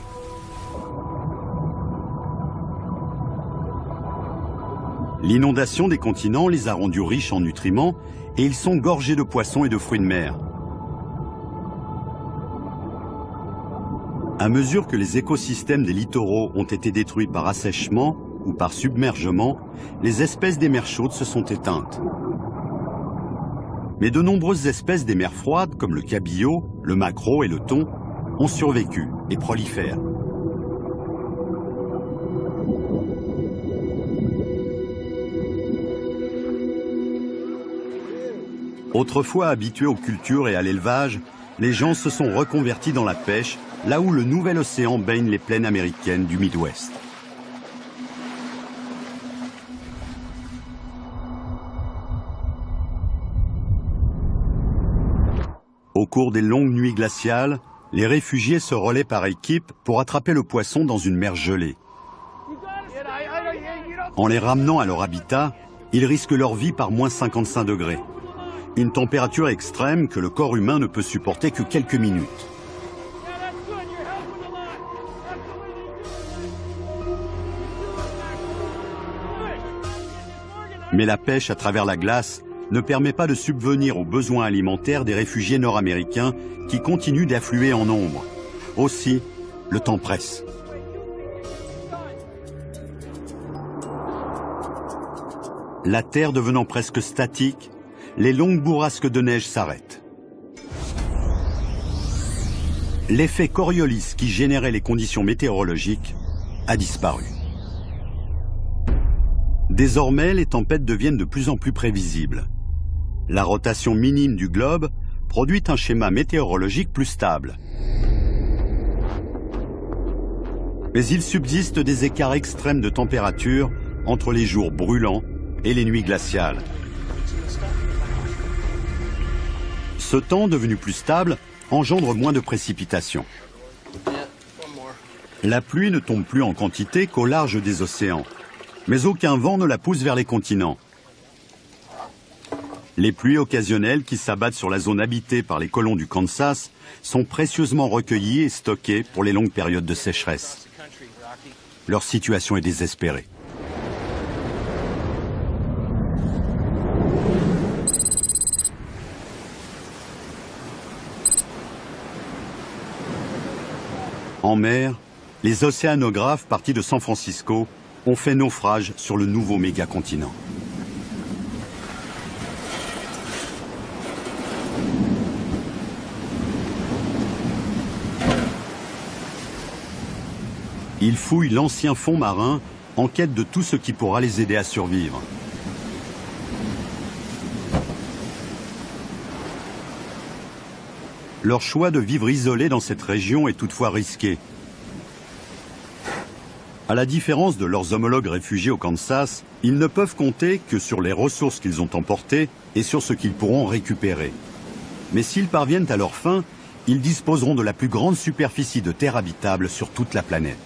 L'inondation des continents les a rendus riches en nutriments et ils sont gorgés de poissons et de fruits de mer. À mesure que les écosystèmes des littoraux ont été détruits par assèchement ou par submergement, les espèces des mers chaudes se sont éteintes. Mais de nombreuses espèces des mers froides, comme le cabillaud, le maquereau et le thon, ont survécu et prolifèrent. Autrefois habitués aux cultures et à l'élevage, les gens se sont reconvertis dans la pêche, là où le nouvel océan baigne les plaines américaines du Midwest. Au cours des longues nuits glaciales, les réfugiés se relaient par équipe pour attraper le poisson dans une mer gelée. En les ramenant à leur habitat, ils risquent leur vie par moins 55 degrés. Une température extrême que le corps humain ne peut supporter que quelques minutes. Mais la pêche à travers la glace ne permet pas de subvenir aux besoins alimentaires des réfugiés nord-américains qui continuent d'affluer en nombre. Aussi, le temps presse. La terre devenant presque statique, les longues bourrasques de neige s'arrêtent. L'effet Coriolis qui générait les conditions météorologiques a disparu. Désormais, les tempêtes deviennent de plus en plus prévisibles. La rotation minime du globe produit un schéma météorologique plus stable. Mais il subsiste des écarts extrêmes de température entre les jours brûlants et les nuits glaciales. Ce temps, devenu plus stable, engendre moins de précipitations. La pluie ne tombe plus en quantité qu'au large des océans, mais aucun vent ne la pousse vers les continents. Les pluies occasionnelles qui s'abattent sur la zone habitée par les colons du Kansas sont précieusement recueillies et stockées pour les longues périodes de sécheresse. Leur situation est désespérée. En mer, les océanographes partis de San Francisco ont fait naufrage sur le nouveau mégacontinent. Ils fouillent l'ancien fond marin en quête de tout ce qui pourra les aider à survivre. Leur choix de vivre isolés dans cette région est toutefois risqué. À la différence de leurs homologues réfugiés au Kansas, ils ne peuvent compter que sur les ressources qu'ils ont emportées et sur ce qu'ils pourront récupérer. Mais s'ils parviennent à leur fin, ils disposeront de la plus grande superficie de terre habitable sur toute la planète.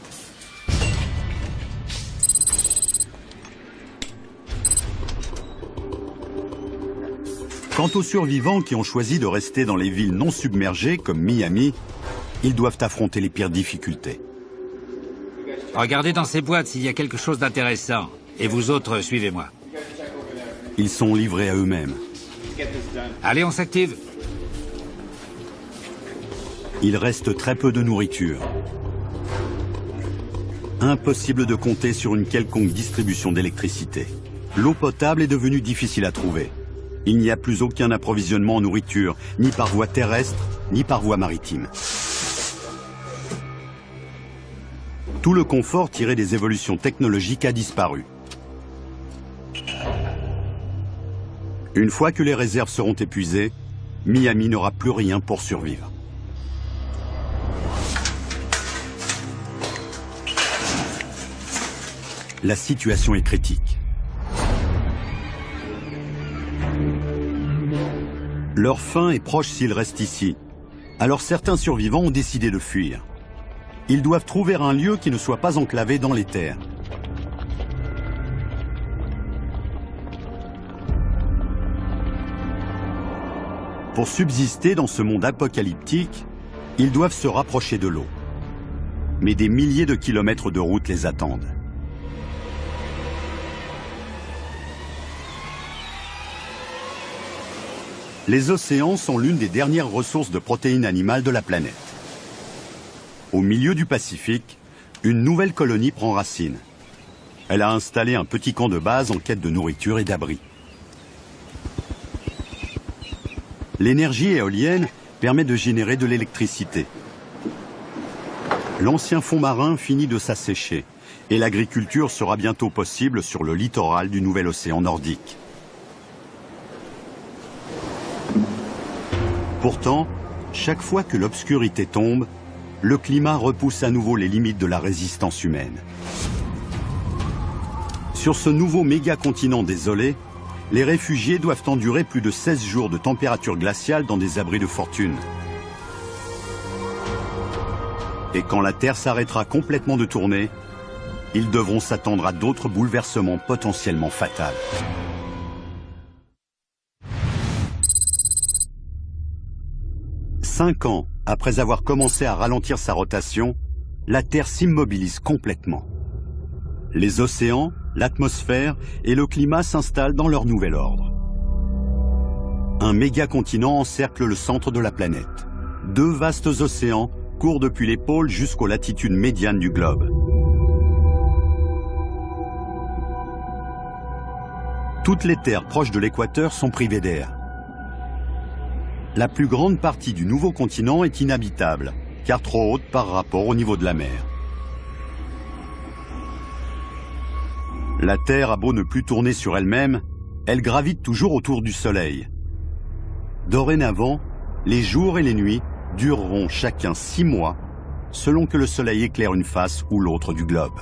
Quant aux survivants qui ont choisi de rester dans les villes non submergées comme Miami, ils doivent affronter les pires difficultés. Regardez dans ces boîtes s'il y a quelque chose d'intéressant. Et vous autres, suivez-moi. Ils sont livrés à eux-mêmes. Allez, on s'active. Il reste très peu de nourriture. Impossible de compter sur une quelconque distribution d'électricité. L'eau potable est devenue difficile à trouver. Il n'y a plus aucun approvisionnement en nourriture, ni par voie terrestre, ni par voie maritime. Tout le confort tiré des évolutions technologiques a disparu. Une fois que les réserves seront épuisées, Miami n'aura plus rien pour survivre. la situation est critique. Leur fin est proche s'ils restent ici. Alors certains survivants ont décidé de fuir. Ils doivent trouver un lieu qui ne soit pas enclavé dans les terres. Pour subsister dans ce monde apocalyptique, ils doivent se rapprocher de l'eau. Mais des milliers de kilomètres de route les attendent. Les océans sont l'une des dernières ressources de protéines animales de la planète. Au milieu du Pacifique, une nouvelle colonie prend racine. Elle a installé un petit camp de base en quête de nourriture et d'abri. L'énergie éolienne permet de générer de l'électricité. L'ancien fond marin finit de s'assécher et l'agriculture sera bientôt possible sur le littoral du nouvel océan nordique. Pourtant, chaque fois que l'obscurité tombe, le climat repousse à nouveau les limites de la résistance humaine. Sur ce nouveau méga-continent désolé, les réfugiés doivent endurer plus de 16 jours de température glaciale dans des abris de fortune. Et quand la Terre s'arrêtera complètement de tourner, ils devront s'attendre à d'autres bouleversements potentiellement fatals. Cinq ans après avoir commencé à ralentir sa rotation, la Terre s'immobilise complètement. Les océans, l'atmosphère et le climat s'installent dans leur nouvel ordre. Un méga-continent encercle le centre de la planète. Deux vastes océans courent depuis les pôles jusqu'aux latitudes médianes du globe. Toutes les terres proches de l'équateur sont privées d'air. La plus grande partie du nouveau continent est inhabitable, car trop haute par rapport au niveau de la mer. La Terre a beau ne plus tourner sur elle-même, elle gravite toujours autour du Soleil. Dorénavant, les jours et les nuits dureront chacun 6 mois, selon que le Soleil éclaire une face ou l'autre du globe.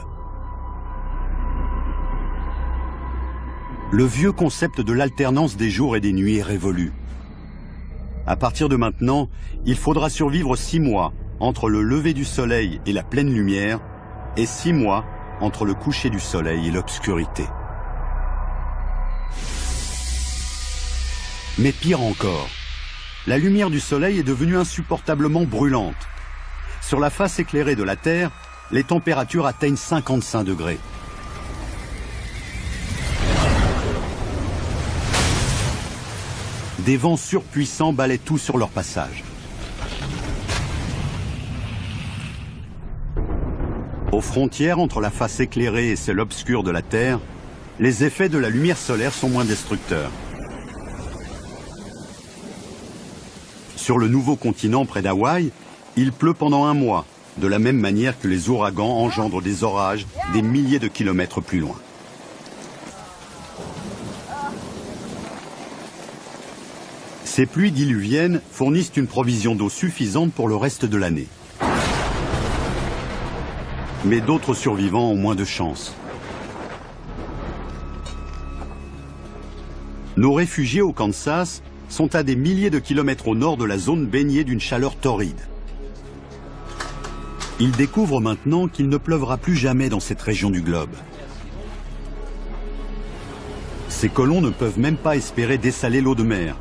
Le vieux concept de l'alternance des jours et des nuits est révolu. À partir de maintenant, il faudra survivre 6 mois entre le lever du soleil et la pleine lumière, et 6 mois entre le coucher du soleil et l'obscurité. Mais pire encore, la lumière du soleil est devenue insupportablement brûlante. Sur la face éclairée de la Terre, les températures atteignent 55 degrés. Des vents surpuissants balaient tout sur leur passage. Aux frontières entre la face éclairée et celle obscure de la Terre, les effets de la lumière solaire sont moins destructeurs. Sur le nouveau continent près d'Hawaï, il pleut pendant 1 mois, de la même manière que les ouragans engendrent des orages des milliers de kilomètres plus loin. Ces pluies diluviennes fournissent une provision d'eau suffisante pour le reste de l'année. Mais d'autres survivants ont moins de chance. Nos réfugiés au Kansas sont à des milliers de kilomètres au nord de la zone baignée d'une chaleur torride. Ils découvrent maintenant qu'il ne pleuvra plus jamais dans cette région du globe. Ces colons ne peuvent même pas espérer dessaler l'eau de mer.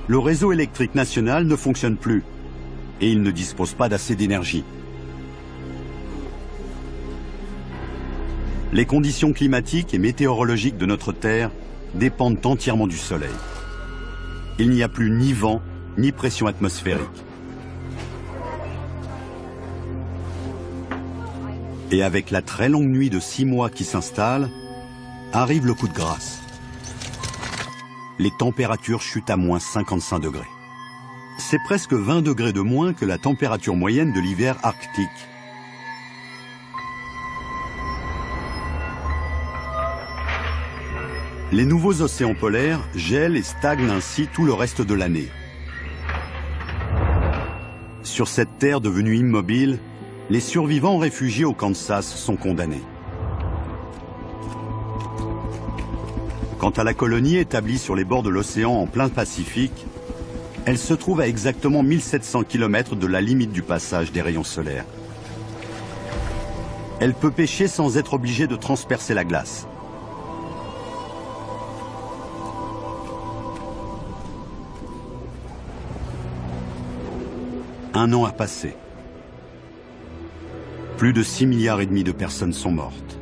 Le réseau électrique national ne fonctionne plus et ils ne disposent pas d'assez d'énergie. Les conditions climatiques et météorologiques de notre Terre dépendent entièrement du Soleil. Il n'y a plus ni vent, ni pression atmosphérique. Et avec la très longue nuit de 6 mois qui s'installe, arrive le coup de grâce. Les températures chutent à moins 55 degrés. C'est presque 20 degrés de moins que la température moyenne de l'hiver arctique. Les nouveaux océans polaires gèlent et stagnent ainsi tout le reste de l'année. Sur cette terre devenue immobile, les survivants réfugiés au Kansas sont condamnés. Quant à la colonie établie sur les bords de l'océan en plein Pacifique, elle se trouve à exactement 1700 km de la limite du passage des rayons solaires. Elle peut pêcher sans être obligée de transpercer la glace. Un an a passé. Plus de 6,5 milliards de personnes sont mortes.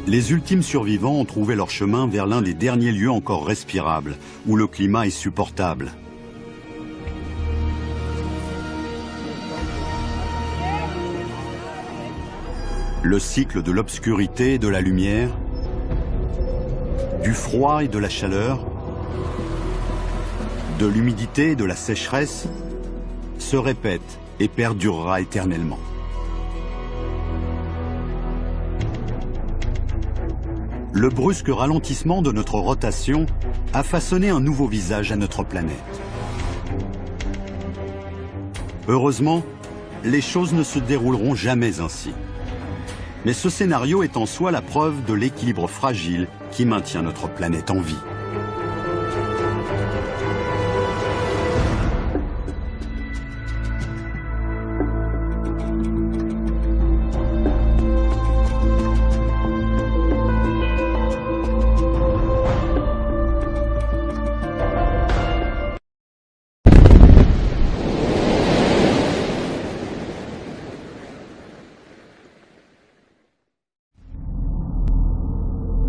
Les ultimes survivants ont trouvé leur chemin vers l'un des derniers lieux encore respirables, où le climat est supportable. Le cycle de l'obscurité et de la lumière, du froid et de la chaleur, de l'humidité et de la sécheresse, se répète et perdurera éternellement. Le brusque ralentissement de notre rotation a façonné un nouveau visage à notre planète. Heureusement, les choses ne se dérouleront jamais ainsi. Mais ce scénario est en soi la preuve de l'équilibre fragile qui maintient notre planète en vie.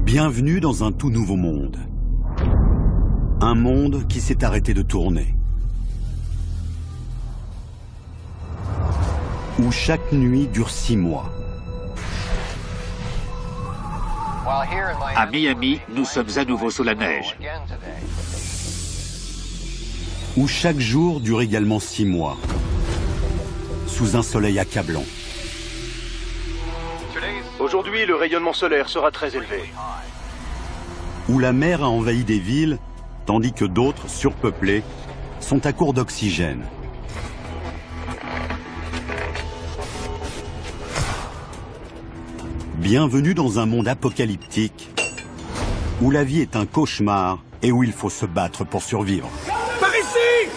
Bienvenue dans un tout nouveau monde. Un monde qui s'est arrêté de tourner. Où chaque nuit dure 6 mois. À Miami, nous sommes à nouveau sous la neige. Où chaque jour dure également 6 mois. Sous un soleil accablant. Aujourd'hui, le rayonnement solaire sera très élevé. Où la mer a envahi des villes, tandis que d'autres, surpeuplées, sont à court d'oxygène. Bienvenue dans un monde apocalyptique, où la vie est un cauchemar et où il faut se battre pour survivre. Par ici!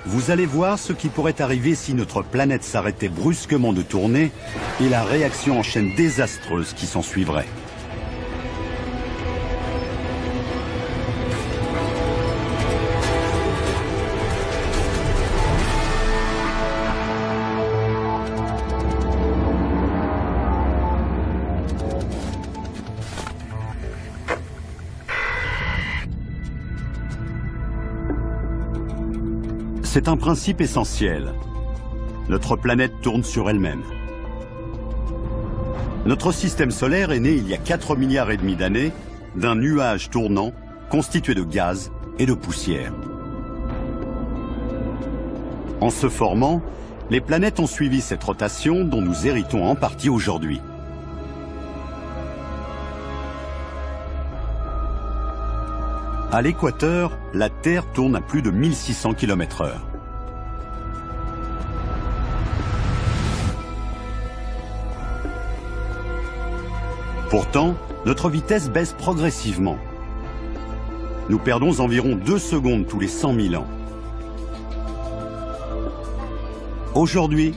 Vous allez voir ce qui pourrait arriver si notre planète s'arrêtait brusquement de tourner et la réaction en chaîne désastreuse qui s'en suivrait. C'est un principe essentiel. Notre planète tourne sur elle-même. Notre système solaire est né il y a 4,5 milliards d'années d'un nuage tournant constitué de gaz et de poussière. En se formant, les planètes ont suivi cette rotation dont nous héritons en partie aujourd'hui. À l'équateur, la Terre tourne à plus de 1600 km/h. Pourtant, notre vitesse baisse progressivement. Nous perdons environ 2 secondes tous les 100 000 ans. Aujourd'hui,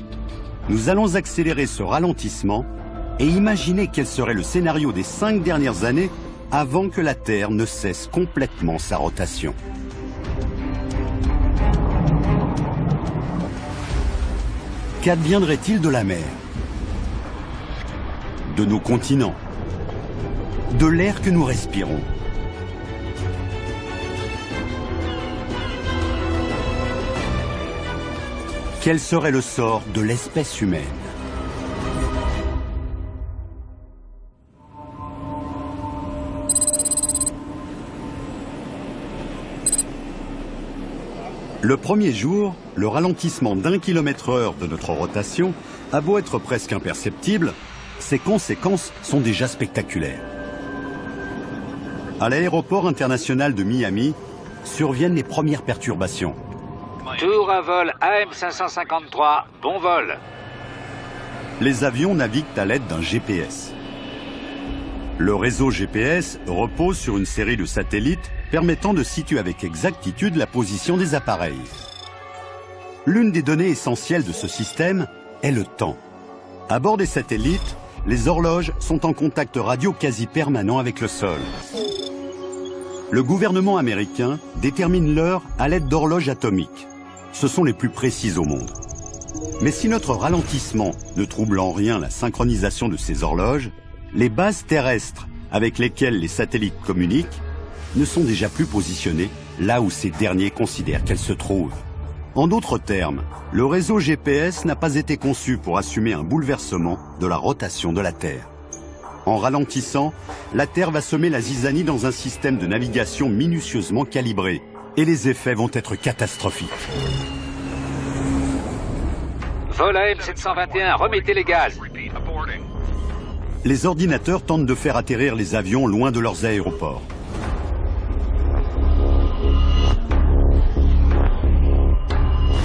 nous allons accélérer ce ralentissement et imaginer quel serait le scénario des 5 dernières années avant que la Terre ne cesse complètement sa rotation. Qu'adviendrait-il de la mer? De nos continents? De l'air que nous respirons? Quel serait le sort de l'espèce humaine? Le premier jour, le ralentissement d'1 km/h de notre rotation a beau être presque imperceptible, ses conséquences sont déjà spectaculaires. À l'aéroport international de Miami, surviennent les premières perturbations. Tour à vol AM553, bon vol. Les avions naviguent à l'aide d'un GPS. Le réseau GPS repose sur une série de satellites permettant de situer avec exactitude la position des appareils. L'une des données essentielles de ce système est le temps. À bord des satellites, les horloges sont en contact radio quasi permanent avec le sol. Le gouvernement américain détermine l'heure à l'aide d'horloges atomiques. Ce sont les plus précises au monde. Mais si notre ralentissement ne trouble en rien la synchronisation de ces horloges, les bases terrestres avec lesquelles les satellites communiquent ne sont déjà plus positionnées là où ces derniers considèrent qu'elles se trouvent. En d'autres termes, le réseau GPS n'a pas été conçu pour assumer un bouleversement de la rotation de la Terre. En ralentissant, la Terre va semer la zizanie dans un système de navigation minutieusement calibré, et les effets vont être catastrophiques. Vol AM721, remettez les gaz. Les ordinateurs tentent de faire atterrir les avions loin de leurs aéroports.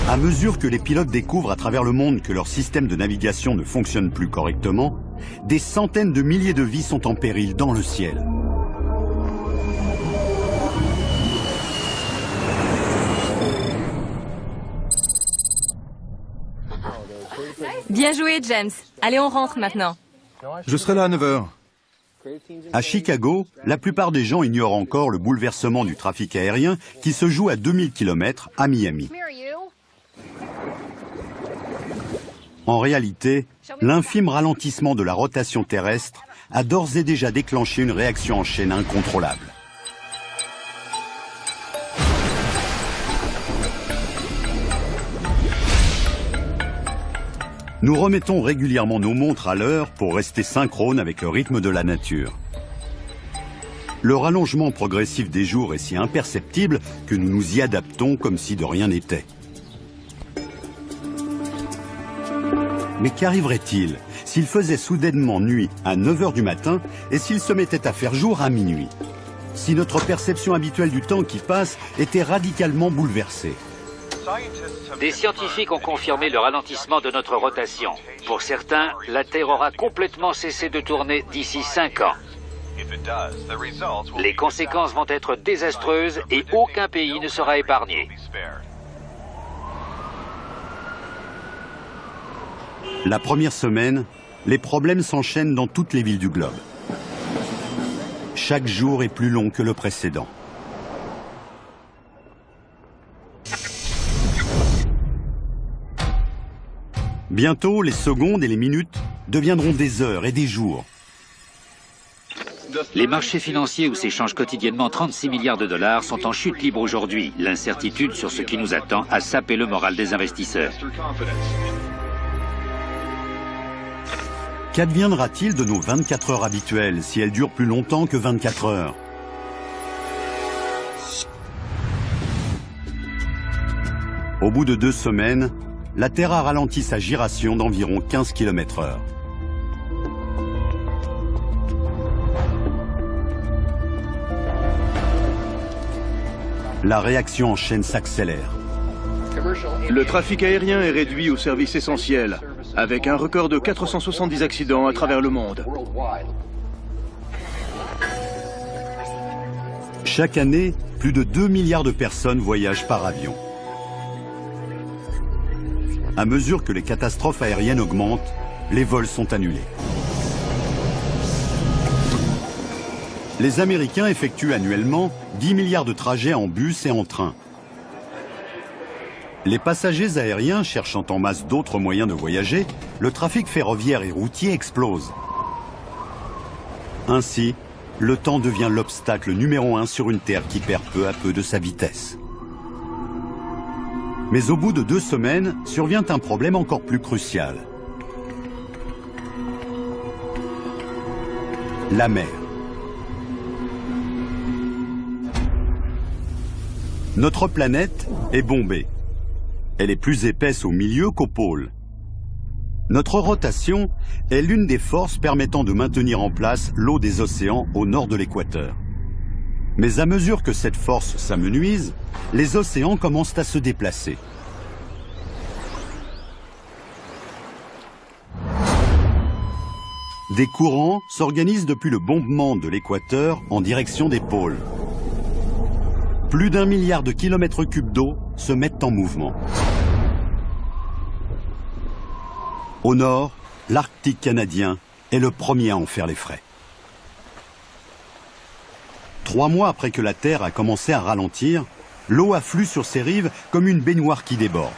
À mesure que les pilotes découvrent à travers le monde que leur système de navigation ne fonctionne plus correctement, des centaines de milliers de vies sont en péril dans le ciel. Bien joué, James. Allez, on rentre maintenant. Je serai là à 9 h. À Chicago, la plupart des gens ignorent encore le bouleversement du trafic aérien qui se joue à 2000 km à Miami. En réalité, l'infime ralentissement de la rotation terrestre a d'ores et déjà déclenché une réaction en chaîne incontrôlable. Nous remettons régulièrement nos montres à l'heure pour rester synchrones avec le rythme de la nature. Le rallongement progressif des jours est si imperceptible que nous nous y adaptons comme si de rien n'était. Mais qu'arriverait-il s'il faisait soudainement nuit à 9 h du matin et s'il se mettait à faire jour à minuit? Si notre perception habituelle du temps qui passe était radicalement bouleversée? Des scientifiques ont confirmé le ralentissement de notre rotation. Pour certains, la Terre aura complètement cessé de tourner d'ici 5 ans. Les conséquences vont être désastreuses et aucun pays ne sera épargné. La première semaine, les problèmes s'enchaînent dans toutes les villes du globe. Chaque jour est plus long que le précédent. Bientôt, les secondes et les minutes deviendront des heures et des jours. Les marchés financiers où s'échangent quotidiennement 36 milliards de dollars sont en chute libre aujourd'hui. L'incertitude sur ce qui nous attend a sapé le moral des investisseurs. Qu'adviendra-t-il de nos 24 heures habituelles si elles durent plus longtemps que 24 heures? Au bout de 2 semaines, la Terre a ralenti sa giration d'environ 15 km/h. La réaction en chaîne s'accélère. Le trafic aérien est réduit aux services essentiels, avec un record de 470 accidents à travers le monde. Chaque année, plus de 2 milliards de personnes voyagent par avion. À mesure que les catastrophes aériennes augmentent, les vols sont annulés. Les Américains effectuent annuellement 10 milliards de trajets en bus et en train. Les passagers aériens cherchant en masse d'autres moyens de voyager, le trafic ferroviaire et routier explose. Ainsi, le temps devient l'obstacle numéro 1 sur une Terre qui perd peu à peu de sa vitesse. Mais au bout de 2 semaines, survient un problème encore plus crucial. La mer. Notre planète est bombée. Elle est plus épaisse au milieu qu'au pôle. Notre rotation est l'une des forces permettant de maintenir en place l'eau des océans au nord de l'équateur. Mais à mesure que cette force s'amenuise, les océans commencent à se déplacer. Des courants s'organisent depuis le bombement de l'équateur en direction des pôles. Plus d'1 milliard de kilomètres cubes d'eau se mettent en mouvement. Au nord, l'Arctique canadien est le premier à en faire les frais. 3 mois après que la Terre a commencé à ralentir, l'eau afflue sur ses rives comme une baignoire qui déborde.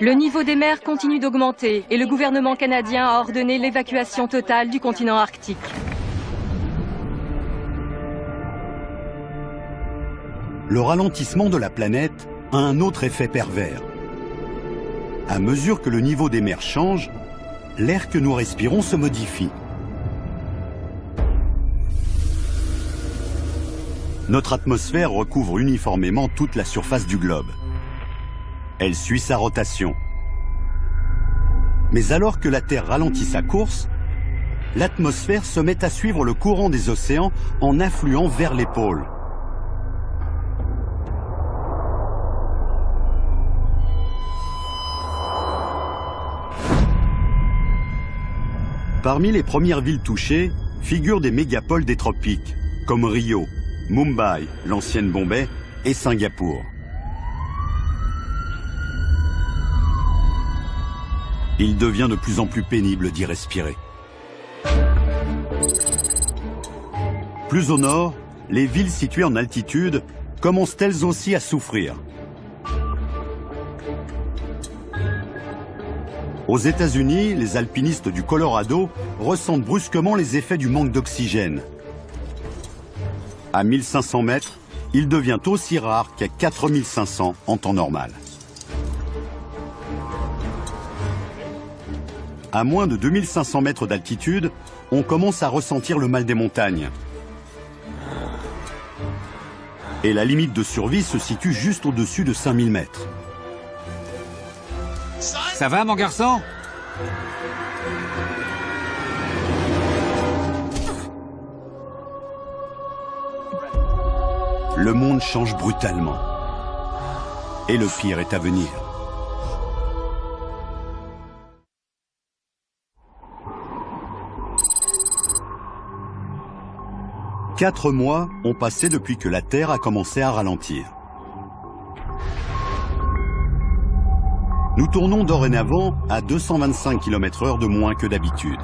Le niveau des mers continue d'augmenter et le gouvernement canadien a ordonné l'évacuation totale du continent arctique. Le ralentissement de la planète a un autre effet pervers. À mesure que le niveau des mers change, l'air que nous respirons se modifie. Notre atmosphère recouvre uniformément toute la surface du globe. Elle suit sa rotation. Mais alors que la Terre ralentit sa course, l'atmosphère se met à suivre le courant des océans en affluant vers les pôles. Parmi les premières villes touchées figurent des mégapoles des tropiques, comme Rio, Mumbai, l'ancienne Bombay, et Singapour. Il devient de plus en plus pénible d'y respirer. Plus au nord, les villes situées en altitude commencent elles aussi à souffrir. Aux États-Unis, les alpinistes du Colorado ressentent brusquement les effets du manque d'oxygène. À 1500 mètres, il devient aussi rare qu'à 4500 en temps normal. À moins de 2500 mètres d'altitude, on commence à ressentir le mal des montagnes. Et la limite de survie se situe juste au-dessus de 5000 mètres. Ça va, mon garçon? Le monde change brutalement. Et le pire est à venir. « 4 mois ont passé depuis que la Terre a commencé à ralentir. Nous tournons dorénavant à 225 km/h de moins que d'habitude.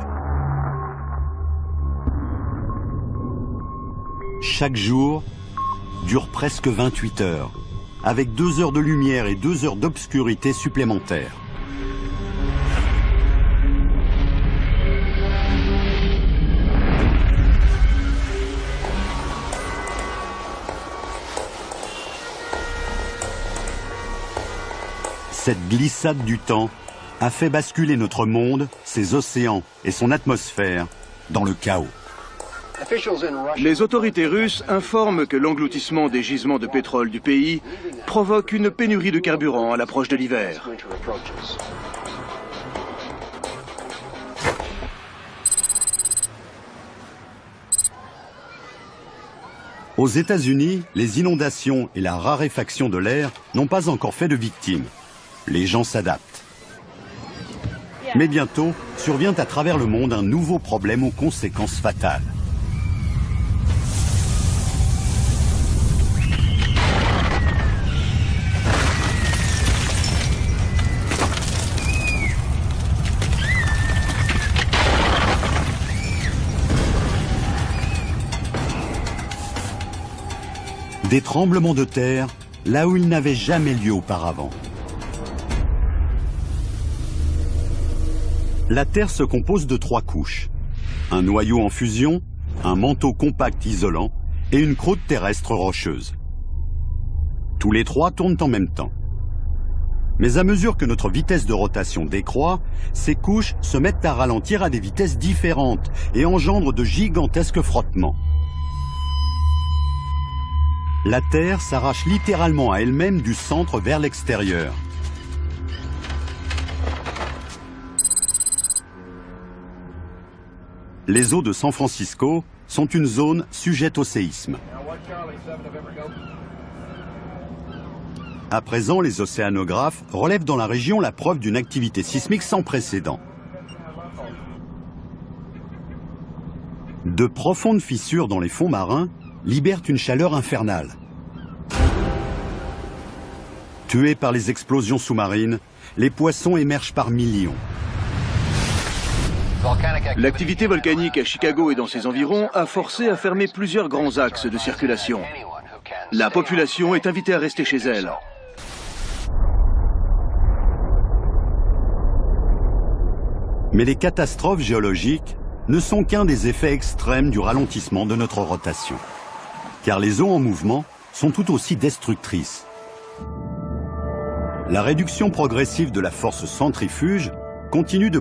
Chaque jour dure presque 28 heures, avec 2 heures de lumière et 2 heures d'obscurité supplémentaires. Cette glissade du temps a fait basculer notre monde, ses océans et son atmosphère dans le chaos. Les autorités russes informent que l'engloutissement des gisements de pétrole du pays provoque une pénurie de carburant à l'approche de l'hiver. Aux États-Unis, les inondations et la raréfaction de l'air n'ont pas encore fait de victimes. Les gens s'adaptent. Mais bientôt, survient à travers le monde un nouveau problème aux conséquences fatales. Des tremblements de terre là où ils n'avaient jamais lieu auparavant. La Terre se compose de 3 couches. Un noyau en fusion, un manteau compact isolant et une croûte terrestre rocheuse. Tous les 3 tournent en même temps. Mais à mesure que notre vitesse de rotation décroît, ces couches se mettent à ralentir à des vitesses différentes et engendrent de gigantesques frottements. La Terre s'arrache littéralement à elle-même du centre vers l'extérieur. Les eaux de San Francisco sont une zone sujette au séisme. À présent, les océanographes relèvent dans la région la preuve d'une activité sismique sans précédent. De profondes fissures dans les fonds marins libèrent une chaleur infernale. Tués par les explosions sous-marines, les poissons émergent par millions. L'activité volcanique à Chicago et dans ses environs a forcé à fermer plusieurs grands axes de circulation. La population est invitée à rester chez elle. Mais les catastrophes géologiques ne sont qu'un des effets extrêmes du ralentissement de notre rotation. Car les eaux en mouvement sont tout aussi destructrices. La réduction progressive de la force centrifuge continue de